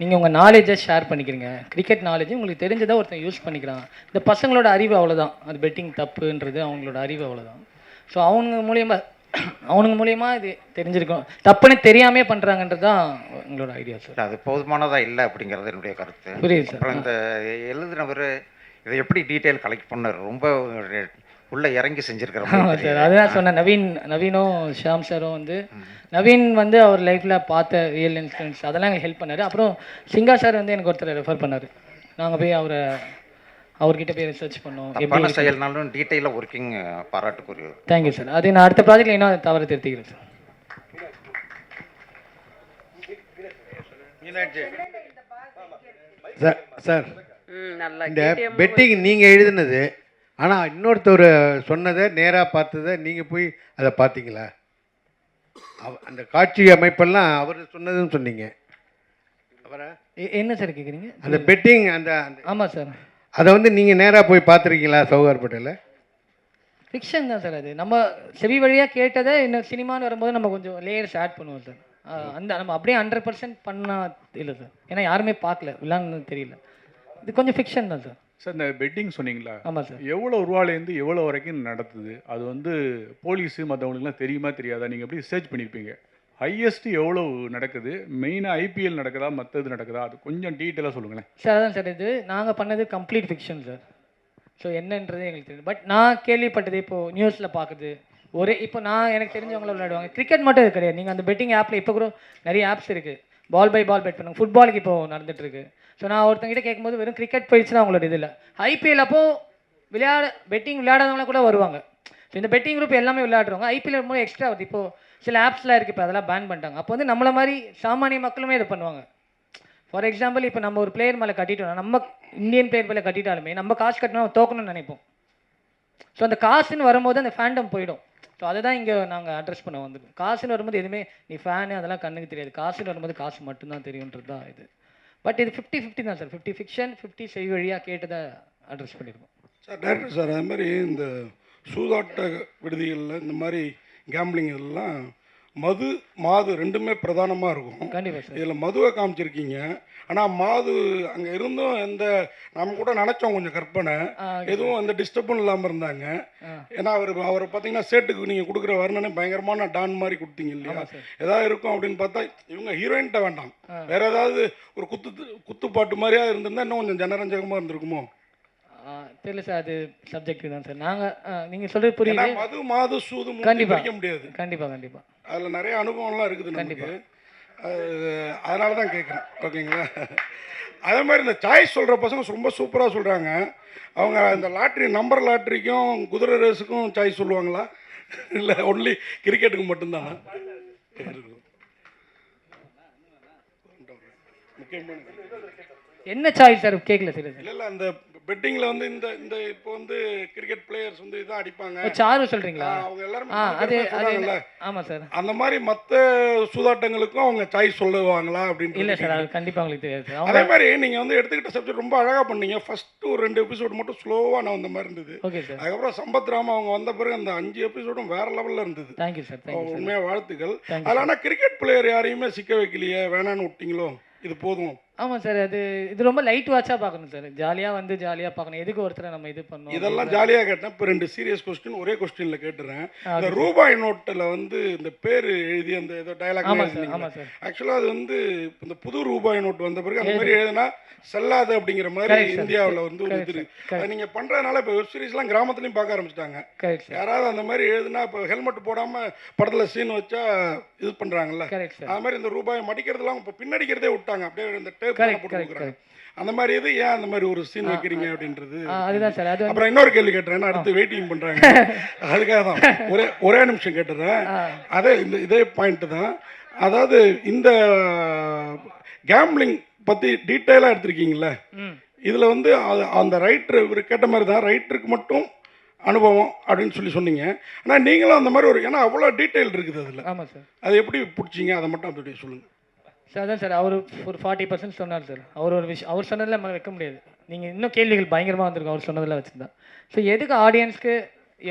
நீங்கள் உங்கள் நாலேஜை ஷேர் பண்ணிக்கிறீங்க. கிரிக்கெட் நாலேஜ் உங்களுக்கு தெரிஞ்சதை ஒருத்தன் யூஸ் பண்ணிக்கிறான். இந்த பசங்களோட அறிவு அவ்வளோதான். அது பெட்டிங் தப்புன்றது அவங்களோட அறிவு அவ்வளோதான். ஸோ அவனுங்க மூலியமாக இது தெரிஞ்சிருக்கும். தப்புன்னு தெரியாமே பண்ணுறாங்கன்றது தான் எங்களோட ஐடியா சார். அது போதுமானதாக இல்லை அப்படிங்கிறது என்னுடைய கருத்து. புரியுது சார். அப்புறம் இந்த எழுதினவர் இதை எப்படி டீட்டெயில் கலெக்ட் பண்ணார், ரொம்ப உள்ளே இறங்கி செஞ்சுருக்கிற ஆமாம் சார். அதுதான் சொன்னேன். நவீனும் ஷியாம் சாரும் வந்து நவீன் வந்து அவர் லைஃப்பில் பார்த்த ரியல் இன்சிடென்ட்ஸ் அதெல்லாம் எனக்கு ஹெல்ப் பண்ணார். அப்புறம் சிங்கா சார் வந்து எனக்கு ஒருத்தர் ரெஃபர் பண்ணார். நாங்கள் போய் அவர்கிட்ட போய் ரிசர்ச் பண்ணோம். எப்படி செயல்னாலும் டீட்டெயிலாக ஒர்க்கிங் பாராட்டுக்குரிய. Thank you sir. அது நான் அடுத்த ப்ராஜெக்டில் இன்னும் தவறு திருத்திக்கிறேன் சார். சார் இந்த பெட்டிங் நீங்கள் எழுதுனது, ஆனால் இன்னொருத்தர் சொன்னதை நேராக பார்த்ததை நீங்கள் போய் அதை பார்த்தீங்களா? அந்த காட்சி அமைப்பெல்லாம் அவர் சொன்னதுன்னு சொன்னீங்க. என்ன சார் கேட்குறீங்க? அந்த பெட்டிங் அந்த ஆமாம் சார். அதை வந்து நீங்கள் நேராக போய் பார்த்துருக்கீங்களா சவுகார்பேட்டையில்? ஃபிக்ஷன் தான் சார். அது நம்ம செவி வழியாக கேட்டதை இன்னும் சினிமான்னு வரும்போது நம்ம கொஞ்சம் லேயர்ஸ் ஆட் பண்ணுவோம் சார். அந்த நம்ம அப்படியே 100% பண்ணால் இல்லை சார். ஏன்னா யாருமே பார்க்கல, விளாட்னு தெரியல. இது கொஞ்சம் ஃபிக்ஷன் தான் சார். சார் இந்த பெட்டிங் சொன்னீங்களா? ஆமாம் சார். எவ்வளோ ரூபாலேருந்து எவ்வளோ வரைக்கும் நடத்துது? அது வந்து போலீஸு மற்றவங்களுக்குலாம் தெரியுமா தெரியாதா? நீங்கள் எப்படி ரிசர்ச் பண்ணியிருப்பீங்க? ஹையஸ்ட்டு எவ்வளோ நடக்குது? மெயினாக ஐபிஎல் நடக்குதா, மற்றது நடக்குதா? அது கொஞ்சம் டீட்டெயிலாக சொல்லுங்களேன் சார். அதான் சார், இது நாங்கள் பண்ணது கம்ப்ளீட் ஃபிக்ஷன் சார். ஸோ என்னன்றது எங்களுக்கு தெரியும். பட் நான் கேள்விப்பட்டது இப்போது நியூஸில் பார்க்குது இப்போ நான் எனக்கு தெரிஞ்சவங்கள விளையாடுவாங்க. கிரிக்கெட் மட்டும் இது கிடையாது. நீங்கள் அந்த பெட்டிங் ஆப்பில் இப்போ கூட நிறைய ஆப்ஸ் இருக்குது. பால் பை பால் பெட் பண்ணுங்க. ஃபுட்பாலுக்கு இப்போது நடந்துகிட்ருக்கு. ஸோ நான் ஒருத்தங்கிட்ட கேட்கும்போது வெறும் கிரிக்கெட் போயிடுச்சுன்னா அவங்களோட இது இல்லை. ஐபிஎல் அப்போது பெட்டிங் விளையாடாதவங்கள கூட வருவாங்க. ஸோ இந்த பெட்டிங் குரூப் எல்லாமே விளையாடுறவங்க. ஐபிஎல் ரொம்ப எக்ஸ்ட்ரா வருது. இப்போது சில ஆப்ஸ்லாம் இருக்குது, இப்போ அதெல்லாம் பேன் பண்ணிட்டாங்க. அப்போ வந்து நம்மளை மாதிரி சாமானிய மக்களுமே இதை பண்ணுவாங்க. ஃபார் எக்ஸாம்பிள், இப்போ நம்ம ஒரு பிளேயர் மேலே கட்டிட்டோம், நம்ம இந்தியன் பிளேயர் மேலே கட்டிட்டாலுமே நம்ம காசு கட்டணும் தோக்கணும்னு நினைப்போம். ஸோ அந்த காசுன்னு வரும்போது அந்த ஃபேண்டம் போயிடும். ஸோ அதை தான் இங்கே நாங்கள் அட்ரஸ் பண்ண வந்துருக்கோம். காசுன்னு வரும்போது எதுவுமே நீ ஃபேனு அதெல்லாம் கண்ணுக்கு தெரியாது. காசுன்னு வரும்போது காசு மட்டும்தான் தெரியுன்றது தான் இது. பட் இது 50-50 தான் சார். 50 ஃபிக்ஷன், 50 செவி வழியாக கேட்டதை அட்ரஸ் பண்ணியிருக்கோம் சார். டேரக்டர் சார், அது மாதிரி இந்த சூதாட்ட விடுதிகளில் இந்த மாதிரி கேம்பிளிங் இதெல்லாம் மாது ரெண்டுமே பிரதானமாக இருக்கும். கண்டிப்பாக சார். இதில் மதுவை காமிச்சிருக்கீங்க. ஆனால் மாது அங்கே இருந்தும் நம்ம கூட நினச்சோம் கொஞ்சம் கற்பனை, எதுவும் அந்த டிஸ்டர்பும் இல்லாமல் இருந்தாங்க. ஏன்னா அவரை பார்த்தீங்கன்னா சேட்டுக்கு நீங்கள் கொடுக்குற வர்ணனை பயங்கரமான டான் மாதிரி கொடுத்தீங்க இல்லையா? ஏதாவது இருக்கும் அப்படின்னு பார்த்தா இவங்க ஹீரோயின்ட்ட வேண்டாம், வேற ஏதாவது ஒரு குத்துப்பாட்டு மாதிரியா இருந்திருந்தா இன்னும் கொஞ்சம் ஜனரஞ்சகமாக இருந்திருக்குமோ? தெரியல சார். அது சப்ஜெக்ட் தான் சார். நீங்கள் சொல்கிறது புரியுது. மாது சூது கண்டிப்பாக முடியாது. கண்டிப்பாக அதில் நிறைய அனுபவம்லாம் இருக்குது நமக்கு. அதனால தான் கேட்குறேன். ஓகேங்களா? அதே மாதிரி இந்த சாய்ஸ் சொல்கிற பசங்க ரொம்ப சூப்பராக சொல்கிறாங்க. அவங்க இந்த நம்பர் லாட்ரிக்கும் குதிரை ரேஸுக்கும் சாய்ஸ் சொல்லுவாங்களா, இல்லை ஒன்லி கிரிக்கெட்டுக்கு மட்டும்தானா? என்ன சாய்ஸ் சார் கேட்கல சார். இல்லை அந்த பெட்டிங்கில் வந்து இந்த இப்போ வந்து கிரிக்கெட் பிளேயர்ஸ் வந்து இதான் அடிப்பாங்க. சாரு சொல்கிறீங்களா? அவங்க எல்லாரும் ஆமாம் சார். அந்த மாதிரி மற்ற சூதாட்டங்களுக்கும் அவங்க சாய்ஸ் சொல்லுவாங்களா அப்படின்னு? இல்லை சார், அது கண்டிப்பாக உங்களுக்கு தெரியாது. அதே மாதிரி நீங்கள் வந்து எடுத்துக்கிட்ட சப்ஜெக்ட் ரொம்ப அழகாக பண்ணீங்க. ஃபஸ்ட்டு ஒரு 2 எபிசோடு மட்டும் ஸ்லோவாக நான் வந்த மாதிரி இருந்தது. Okay sir. அதுக்கப்புறம் சம்பத் ராம அவங்க வந்த பிறகு அந்த 5 எபிசோடும் வேற லெவலில் இருந்தது. Thank you sir. உண்மையாக வாழ்த்துக்கள். அதில் ஆனால் கிரிக்கெட் பிளேயர் யாரையுமே சிக்க வைக்கலையே, வேணான்னு விட்டீங்களோ? இது போதும். ஆமாம் சார். இது ரொம்ப லைட் வாட்சாக பார்க்கணும் சார். ஜாலியாக பார்க்கணும். எதுக்கு ஒருத்தரை நம்ம இது பண்ணணும்? இதெல்லாம் ஜாலியாக கேட்டேன். இப்போ 2 சீரியஸ் கொஸ்டின் ஒரே கொஸ்டினில் கேட்டுறேன். இந்த ரூபாய் நோட்டில் வந்து இந்த பேர் எழுதி அந்த ஏதோ டைலாக், ஆக்சுவலாக அது வந்து இந்த புது ரூபாய் நோட்டு வந்த பிறகு அந்த மாதிரி எழுதுனா செல்லாது அப்படிங்கிற மாதிரி இந்தியாவில் வந்து ஒரு இது இருக்குது. அது நீங்கள் பண்ணுறதுனால இப்போ வெப் சீரிஸ்லாம் கிராமத்துலையும் பார்க்க ஆரம்பிச்சிட்டாங்க. யாராவது அந்த மாதிரி எழுதுனா இப்போ ஹெல்மெட் போடாமல் படத்தில் சீன் வச்சா இது பண்ணுறாங்கல்ல, அது மாதிரி இந்த ரூபாயை மடிக்கிறதுலாம் இப்போ பின்னடிக்கிறதே விட்டாங்க. அப்படியே இந்த டேப் போட்டு கொடுக்குறாங்க. அந்த மாதிரி இது ஏன் அந்த மாதிரி ஒரு சீன் வைக்கிறீங்க அப்படின்றது. அதுதான் சார். அப்புறம் இன்னொரு கேள்வி கேட்டுறேன், அடுத்து வெயிட்டிங் பண்ணுறாங்க. அதுக்காக தான் ஒரே நிமிஷம் கேட்டுறேன். அதே இதே பாயிண்ட்டு தான். அதாவது இந்த கேம்பிளிங் பற்றி டீட்டெயிலாக எடுத்திருக்கீங்களே, இதில் வந்து அந்த ரைட்டர் இவர் கேட்ட மாதிரி தான் ரைட்டருக்கு மட்டும் அனுபவம் அப்படின்னு சொன்னீங்க. ஆனால் நீங்களும் அந்த மாதிரி ஏன்னா அவ்வளோ டீட்டெயில் இருக்குது அதில். ஆமாம் சார். அது எப்படி பிடிச்சிங்க, அதை மட்டும் அப்படி சொல்லுங்கள் சார். அதான் சார், அவர் ஒரு 40% சொன்னார் சார். அவர் சொன்னதில் நம்ம வைக்க முடியாது. நீங்கள் இன்னும் கேள்விகள் பயங்கரமாக வந்திருக்கும் அவர் சொன்னதில் வச்சுருந்தா. ஸோ எதுக்கு ஆடியன்ஸ்க்கு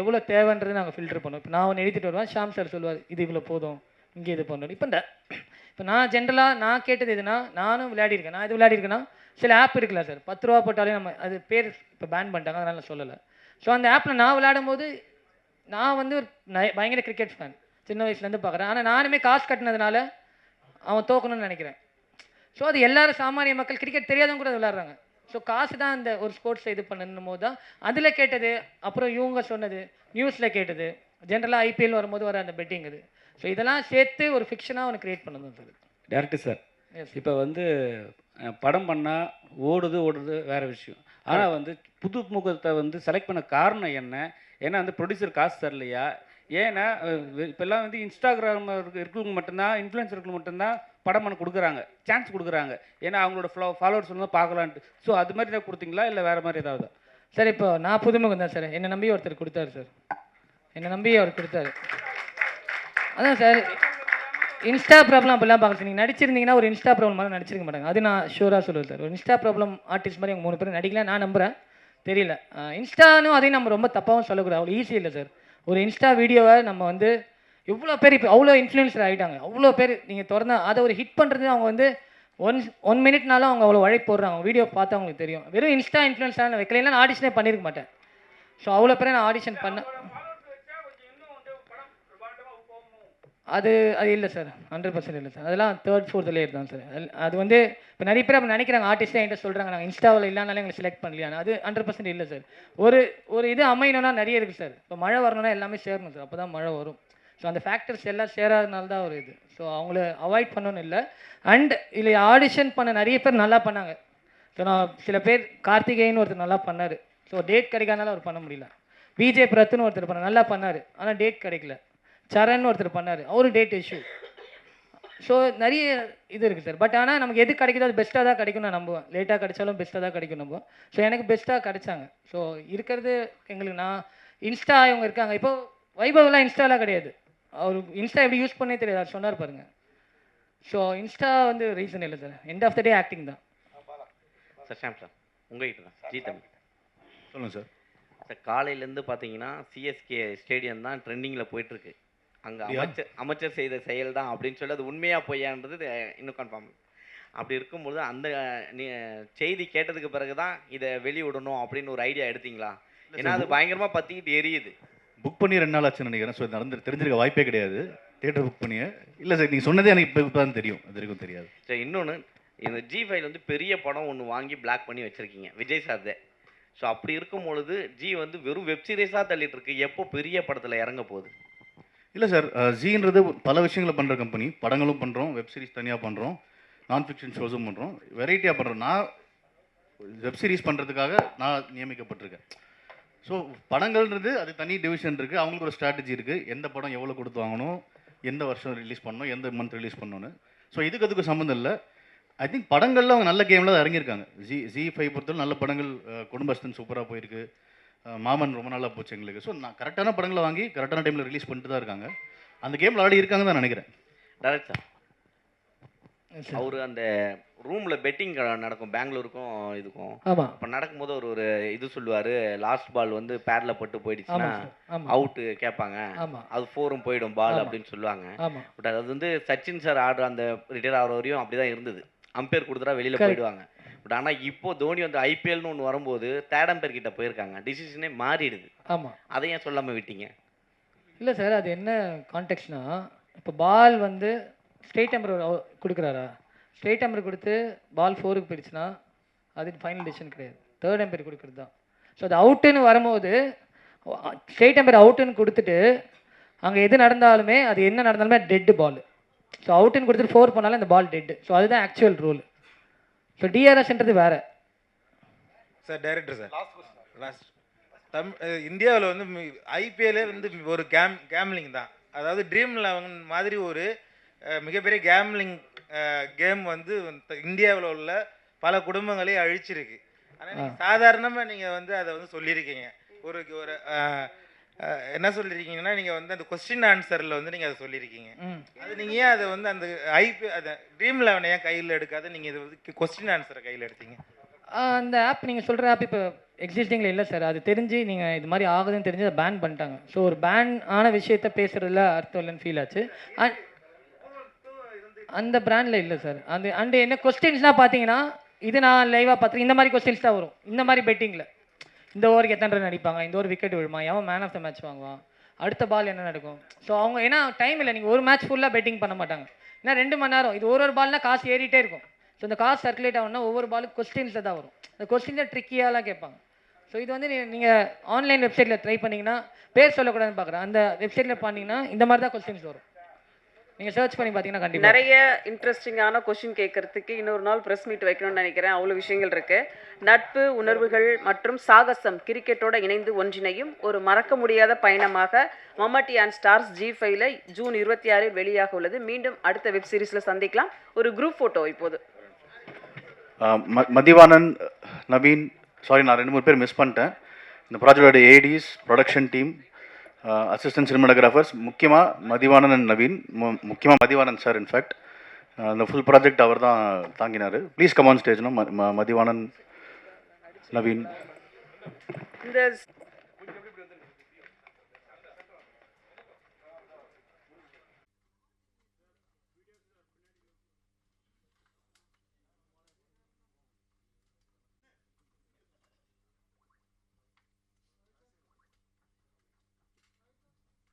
எவ்வளோ தேவைன்றது நாங்கள் ஃபில்டர் பண்ணுவோம். இப்போ நான் ஒன்று எழுதிட்டு வருவேன், ஷாம் சார் சொல்லுவார் இது இவ்வளோ போதும், இங்கே இது பண்ணணும். இப்போ இப்போ நான் ஜென்ரலாக நான் கேட்டது எதுனா, நானும் விளையாடிருக்கேன். நான் இது விளையாடிருக்கேன்னா, சில ஆப் இருக்குல்ல சார், 10 ரூபா போட்டாலே நம்ம அது பேர் இப்போ பேன் பண்ணிட்டாங்க, அதனால நான் சொல்லலை. ஸோ அந்த ஆப்பில் நான் விளையாடும்போது நான் வந்து ஒரு பயங்கர கிரிக்கெட் ஃபேன், சின்ன வயசுலேருந்து பார்க்குறேன். ஆனால் நானுமே காசு கட்டினதுனால அவன் தோக்கணும்னு நினைக்கிறேன். ஸோ அது எல்லாரும் சாமானிய மக்கள், கிரிக்கெட் தெரியாதவங்க கூட விளையாடுறாங்க. ஸோ காசு தான் அந்த ஒரு ஸ்போர்ட்ஸை இது பண்ணணும் போது தான் அதில் கேட்டது. அப்புறம் இவங்க சொன்னது, நியூஸில் கேட்டது, ஜென்ரலாக ஐபிஎல் வரும்போது வர அந்த பெட்டிங் இது. ஸோ இதெல்லாம் சேர்த்து ஒரு ஃபிக்ஷனாக ஒன்று க்ரியேட் பண்ணணும் சார். டேரக்டர் சார், இப்போ வந்து படம் பண்ணால் ஓடுது வேறு விஷயம். ஆனால் வந்து புது முகத்தை வந்து செலக்ட் பண்ண காரணம் என்ன? ஏன்னா வந்து ப்ரொடியூசர் காசு தரலையா? ஏன்னா இப்போல்லாம் வந்து இன்ஸ்டாகிராம் இருக்கிறவங்க மட்டும்தான், இன்ஃப்ளூயன்சருக்கு மட்டும்தான் படம் பண்ண கொடுக்குறாங்க, சான்ஸ் கொடுக்குறாங்க. ஏன்னா அவங்களோட ஃபாலோவர்ஸ் வந்து பார்க்கலான்ட்டு. ஸோ அது மாதிரி தான் கொடுத்தீங்களா இல்லை வேறு மாதிரி ஏதாவது? சார் இப்போ நான் புதுமுகம் தான் சார், என்னை நம்பி ஒருத்தர் கொடுத்தாரு சார், என்னை நம்பி அவர் கொடுத்தாரு. அதான் சார், இன்ஸ்டா ப்ராப்ளம் அப்படிலாம் பார்க்க நீங்கள் நடிச்சிருந்தீங்கன்னா ஒரு இன்ஸ்டா ப்ராப்ளம் மாதிரி நடிச்சிருக்க மாட்டாங்க. அது நான் ஷூராக சொல்லுவேன் சார். ஒரு இன்ஸ்டா ப்ராப்ளம் ஆர்டிஸ்ட் மாதிரி அவங்க 3 பேரும் நடிக்கல, நான் நம்புகிறேன். தெரியல, இன்ஸ்டானும் அதையும் நம்ம ரொம்ப தப்பாகவும் சொல்லக்கூடாது, அவ்வளோ ஈஸி இல்லை சார். ஒரு இன்ஸ்டா வீடியோவை நம்ம வந்து எவ்வளோ பேர் இப்போ அவ்வளோ இன்ஃப்ளூயன்சர் ஆகிட்டாங்க, அவ்வளோ பேர் நீங்கள் திறந்தா அதை ஒரு ஹிட் பண்ணுறது அவங்க வந்து ஒன் மினிட்னாலும் அவங்க அவ்வளோ உழைப்பு போடுறாங்க. வீடியோ பார்த்தா அவங்களுக்கு தெரியும். வெறும் இன்ஸ்டா இன்ஃப்ளூயன்ஸாக நான் வைக்கலைன்னா நான் ஆடிஷனே பண்ணியிருக்க மாட்டேன். ஸோ அவ்வளோ பேரை நான் ஆடிஷன் பண்ணேன். அது இல்லை சார், 100% இல்லை சார். அதெல்லாம் 3rd 4th லேயர் தான் சார். அது வந்து இப்போ நிறைய பேர் அப்படி நினைக்கிறாங்க, ஆர்டிஸ்ட்டே என்கிட்ட சொல்கிறாங்க நாங்கள் இன்ஸ்டாவில் இல்லைனாலும் எங்களை செலக்ட் பண்ணலையான்னு. அது 100% இல்லை சார். ஒரு இது அமையணும்னா நிறைய இருக்குது சார். இப்போ மழை வரணும்னா எல்லாமே சேரணும் சார், அப்போ தான் மழை வரும். ஸோ அந்த ஃபேக்டர்ஸ் எல்லாம் சேராதனால தான் ஒரு இது. ஸோ அவங்கள அவாய்ட் பண்ணணும்னு இல்லை. அண்ட் இல்லை, ஆடிஷன் பண்ண நிறைய பேர் நல்லா பண்ணாங்க. ஸோ நான் சில பேர், கார்த்திகேயன் ஒருத்தர் நல்லா பண்ணார். ஸோ டேட் கிடைக்காதனால அவர் பண்ண முடியல. விஜய் பிரத்துன்னு ஒருத்தர் பண்ணார், நல்லா பண்ணார், ஆனால் டேட் கிடைக்கல. சரண் ஒருத்தர் பண்ணார், அவரும் டேட் இஷ்யூ. ஸோ நிறைய இது இருக்குது சார். பட் ஆனால் நமக்கு எது கிடைக்குதோ அது பெஸ்ட்டாக தான் கிடைக்கும் நான் நம்புவேன். லேட்டாக கிடைச்சாலும் பெஸ்ட்டாக தான் கிடைக்கும் நம்புவேன். ஸோ எனக்கு பெஸ்ட்டாக கிடைச்சாங்க. ஸோ இருக்கிறது எங்களுக்கு, நான் இன்ஸ்டா இவங்க இருக்காங்க. இப்போ வைபவ்லாம் இன்ஸ்டாலாம் கிடையாது, அவர் இன்ஸ்டா எப்படி யூஸ் பண்ணே தெரியாது, அவர் சொன்னார் பாருங்கள். ஸோ இன்ஸ்டா வந்து ரீசன் இல்லை sir, end of the day acting தான் சார். ஷாம் சார், உங்கள்கிட்ட தான் ஜி தம்பி சொல்லுங்கள் சார். சார் காலையிலேருந்து பார்த்தீங்கன்னா சிஎஸ்கே ஸ்டேடியம் தான் ட்ரெண்டிங்கில் போயிட்டுருக்கு. அங்கே அமைச்சர் செய்த செயல் தான் அப்படின்னு சொல்லி அது உண்மையாக பொய்யான்றது இன்னும் கன்ஃபார்ம். அப்படி இருக்கும்போது அந்த செய்தி கேட்டதுக்கு பிறகு தான் இதை வெளியிடணும் அப்படின்னு ஒரு ஐடியா எடுத்தீங்களா? ஏன்னா அது பயங்கரமாக பற்றிக்கிட்டு எரியுது. புக் பண்ணி 2 நாள் ஆச்சுன்னு நினைக்கிறேன். ஸோ தெரிஞ்சிருக்க வாய்ப்பே கிடையாது தியேட்டர் புக் பண்ணி. இல்லை சார், நீங்கள் சொன்னதே எனக்கு இப்போ தான் தெரியும், அது வரைக்கும் தெரியாது. சார் இன்னொன்று, இந்த G5 வந்து பெரிய படம் ஒன்று வாங்கி பிளாக் பண்ணி வச்சுருக்கீங்க, விஜய் சார்தே. ஸோ அப்படி இருக்கும் பொழுது ஜி வந்து வெறும் வெப் சீரிஸாக தள்ளிட்டு இருக்கு, எப்போ பெரிய படத்தில் இறங்க போகுது? இல்லை சார், ஜீன்றது பல விஷயங்களை பண்ணுற கம்பெனி. படங்களும் பண்ணுறோம், வெப் சீரிஸ் தனியாக பண்ணுறோம், நான் ஃபிக்ஷன் ஷோஸும் பண்ணுறோம், வெரைட்டியாக பண்ணுறோம். நான் வெப் சீரிஸ் பண்ணுறதுக்காக நான் நியமிக்கப்பட்டிருக்கேன். ஸோ படங்கள்ன்றது அது தனி டிவிஷன் இருக்குது, அவங்களுக்கு ஒரு ஸ்ட்ராட்டஜி இருக்குது. எந்த படம் எவ்வளோ கொடுத்து வாங்கணும், எந்த வருஷம் ரிலீஸ் பண்ணணும், எந்த மந்த் ரிலீஸ் பண்ணணும்னு. ஸோ அதுக்கும் சம்மந்தம் இல்லை. ஐ திங்க் படங்களில் அவங்க நல்ல கேமில் தான் இறங்கியிருக்காங்க. ஜி5 பொறுத்தவரை நல்ல படங்கள், குடும்பஸ்தன் சூப்பராக போயிருக்கு, மாமன் ரொம்ப நல்லா போச்சு எங்களுக்கு. ஸோ நான் கரெக்டான படங்களை வாங்கி கரெக்டான டைமில் ரிலீஸ் பண்ணிட்டு தான் இருக்காங்க. அந்த கேமில் ஆடி இருக்காங்க தான் நினைக்கிறேன். டேரக்ட் சார், அவர் அந்த ரூமில் பெட்டிங் நடக்கும் பெங்களூருக்கும் இதுக்கும். அப்போ நடக்கும்போது ஒரு இது சொல்லுவார், லாஸ்ட் பால் வந்து பேரில் பட்டு போயிடுச்சுன்னா அவுட்டு கேட்பாங்க, அது 4ம் போயிடும் பால் அப்படின்னு சொல்லுவாங்க. பட் அது வந்து சச்சின் சார் ஆடுற அந்த ரிட்டையர் ஆகிற வரையும் அப்படி தான் இருந்தது. அம்பையர் கொடுத்துட்டா வெளியில் போயிடுவாங்க. பட் ஆனால் இப்போ தோனி வந்து ஐபிஎல்னு ஒன்று வரும்போது 3rd அம்பையர் கிட்ட போயிருக்காங்க, டிசிஷனே மாறிடுது. அதை ஏன் சொல்லாமல் விட்டீங்க? இல்லை சார், அது என்ன கான்டெக்ட்னா, இப்போ பால் வந்து ஸ்ட்ரெயிட் அம்பையர் கொடுக்குறாரா, ஸ்ட்ரெயிட் அம்பையர் கொடுத்து பால் 4க்கு போயிடுச்சுன்னா அது ஃபைனல் டிசிஷன் கிடையாது, 3rd அம்பையர் கொடுக்குறது தான். ஸோ அது அவுட்டுன்னு வரும்போது ஸ்ட்ரெயிட் அம்பையர் அவுட்டுன்னு கொடுத்துட்டு அங்கே எது நடந்தாலுமே, அது என்ன நடந்தாலுமே டெட்டு பால். ஸோ அவுட்டுன்னு கொடுத்துட்டு 4 பண்ணாலும் அந்த பால் டெட்டு. ஸோ அதுதான் ஆக்சுவல் ரூல். ஸோ டிஆர்எஸ்ன்றது வேறு சார். டைரக்டர் சார், இந்தியாவில் வந்து ஐபிஎல்லே வந்து ஒரு கேம்லிங் தான். அதாவது ட்ரீம் 11 மாதிரி ஒரு மிகப்பெரிய கேம்லிங் கேம் வந்து இந்தியாவில் உள்ள பல குடும்பங்களை அழிச்சிருக்கு. ஆனால் நீங்கள் சாதாரணமாக நீங்கள் வந்து அதை வந்து சொல்லியிருக்கீங்க. ஒரு என்ன சொல்லியிருக்கீங்கன்னா, நீங்கள் வந்து அந்த கொஸ்டின் ஆன்சரில் வந்து நீங்கள் அதை சொல்லியிருக்கீங்க. அது நீங்கள் ஏன் அதை வந்து அந்த அதை ட்ரீம் 11 ஏன் கையில் எடுக்காத நீங்கள் இது வந்து கொஸ்டின் ஆன்சரை கையில் எடுத்தீங்க? அந்த ஆப் நீங்கள் சொல்கிற ஆப் இப்போ எக்ஸிஸ்டிங்கில் இல்லை சார். அது தெரிஞ்சு நீங்கள் இது மாதிரி ஆகுதுன்னு தெரிஞ்சு அதை பேன் பண்ணிட்டாங்க. ஸோ ஒரு பேன் ஆன விஷயத்த பேசுகிறதுல அர்த்தம் இல்லைன்னு ஃபீல் ஆச்சு. அந்த பிராண்டில் இல்லை சார். அந்த அண்டு என்ன கொஸ்டின்ஸ்லாம் பார்த்தீங்கன்னா இது நான் லைவாக பார்த்துருக்கேன். இந்த மாதிரி கொஸ்டின்ஸ் தான் வரும். இந்த மாதிரி பெட்டிங்கில் இந்த ஓவருக்கு எத்தனை ரன் அடிப்பாங்க, இந்த ஓவர் விக்கெட் விழுமா, எவன் மேன் ஆஃப் த மேட்ச் வாங்குவான், அடுத்த பால் என்ன நடக்கும். ஸோ அவங்க ஏன்னா டைம் இல்லை, நீங்கள் ஒரு மேட்ச் ஃபுல்லாக பெட்டிங் பண்ண மாட்டாங்க. ஏன்னா 2 மணி நேரம், இது ஒரு பால்னால் காசு ஏறிட்டே இருக்கும். ஸோ இந்த காசு சர்க்குலேட் ஆகணும்னா ஒவ்வொரு பாலுக்கு கொஸ்டின்ஸை தான் வரும். இந்த கொஸ்டின்ஸை ட்ரிக்கியாலாம் கேட்பாங்க. ஸோ இது வந்து நீங்கள் ஆன்லைன் வெப்சைட்டில் ட்ரை பண்ணிங்கன்னா, பேர் சொல்லக்கூடாதுன்னு பார்க்குறேன், அந்த வெப்சைட்டில் பண்ணிங்கன்னா இந்த மாதிரி தான் கொஸ்டின்ஸ் வரும். நீங்கள் சர்ச் பண்ணி பார்த்தீங்கன்னா கண்டிப்பாக நிறைய இன்ட்ரெஸ்டிங்கான கொஷின் கேட்கறதுக்கு இன்னொரு நாள் ப்ரெஸ் மீட் வைக்கணும்னு நினைக்கிறேன். அவ்வளோ விஷயங்கள் இருக்கு. நட்பு, உணர்வுகள் மற்றும் சாகசம் கிரிக்கெட்டோட இணைந்து ஒன்றிணையும் ஒரு மறக்க முடியாத பயணமாக மம்மட்டி அண்ட் ஸ்டார்ஸ் G5ல ஜூன் 26 வெளியாக உள்ளது. மீண்டும் அடுத்த வெப் சீரிஸில் சந்திக்கலாம். ஒரு குரூப் ஃபோட்டோ இப்போது. மதிவாணன், நவீன், சாரி நான் 2-3 பேர் மிஸ் பண்ணிட்டேன். இந்த ப்ராஜெக்டோட ADs, production team, assistant cinematographers, முக்கியமாக மதிவாணன் அண்ட் நவீன், முக்கியமாக மதிவாணன் சார். இன்ஃபேக்ட் அந்த ஃபுல் ப்ராஜெக்ட் அவர் தான் தாங்கினார். ப்ளீஸ் கம் ஆன் ஸ்டேஜ்னா மதிவாணன், நவீன். இந்த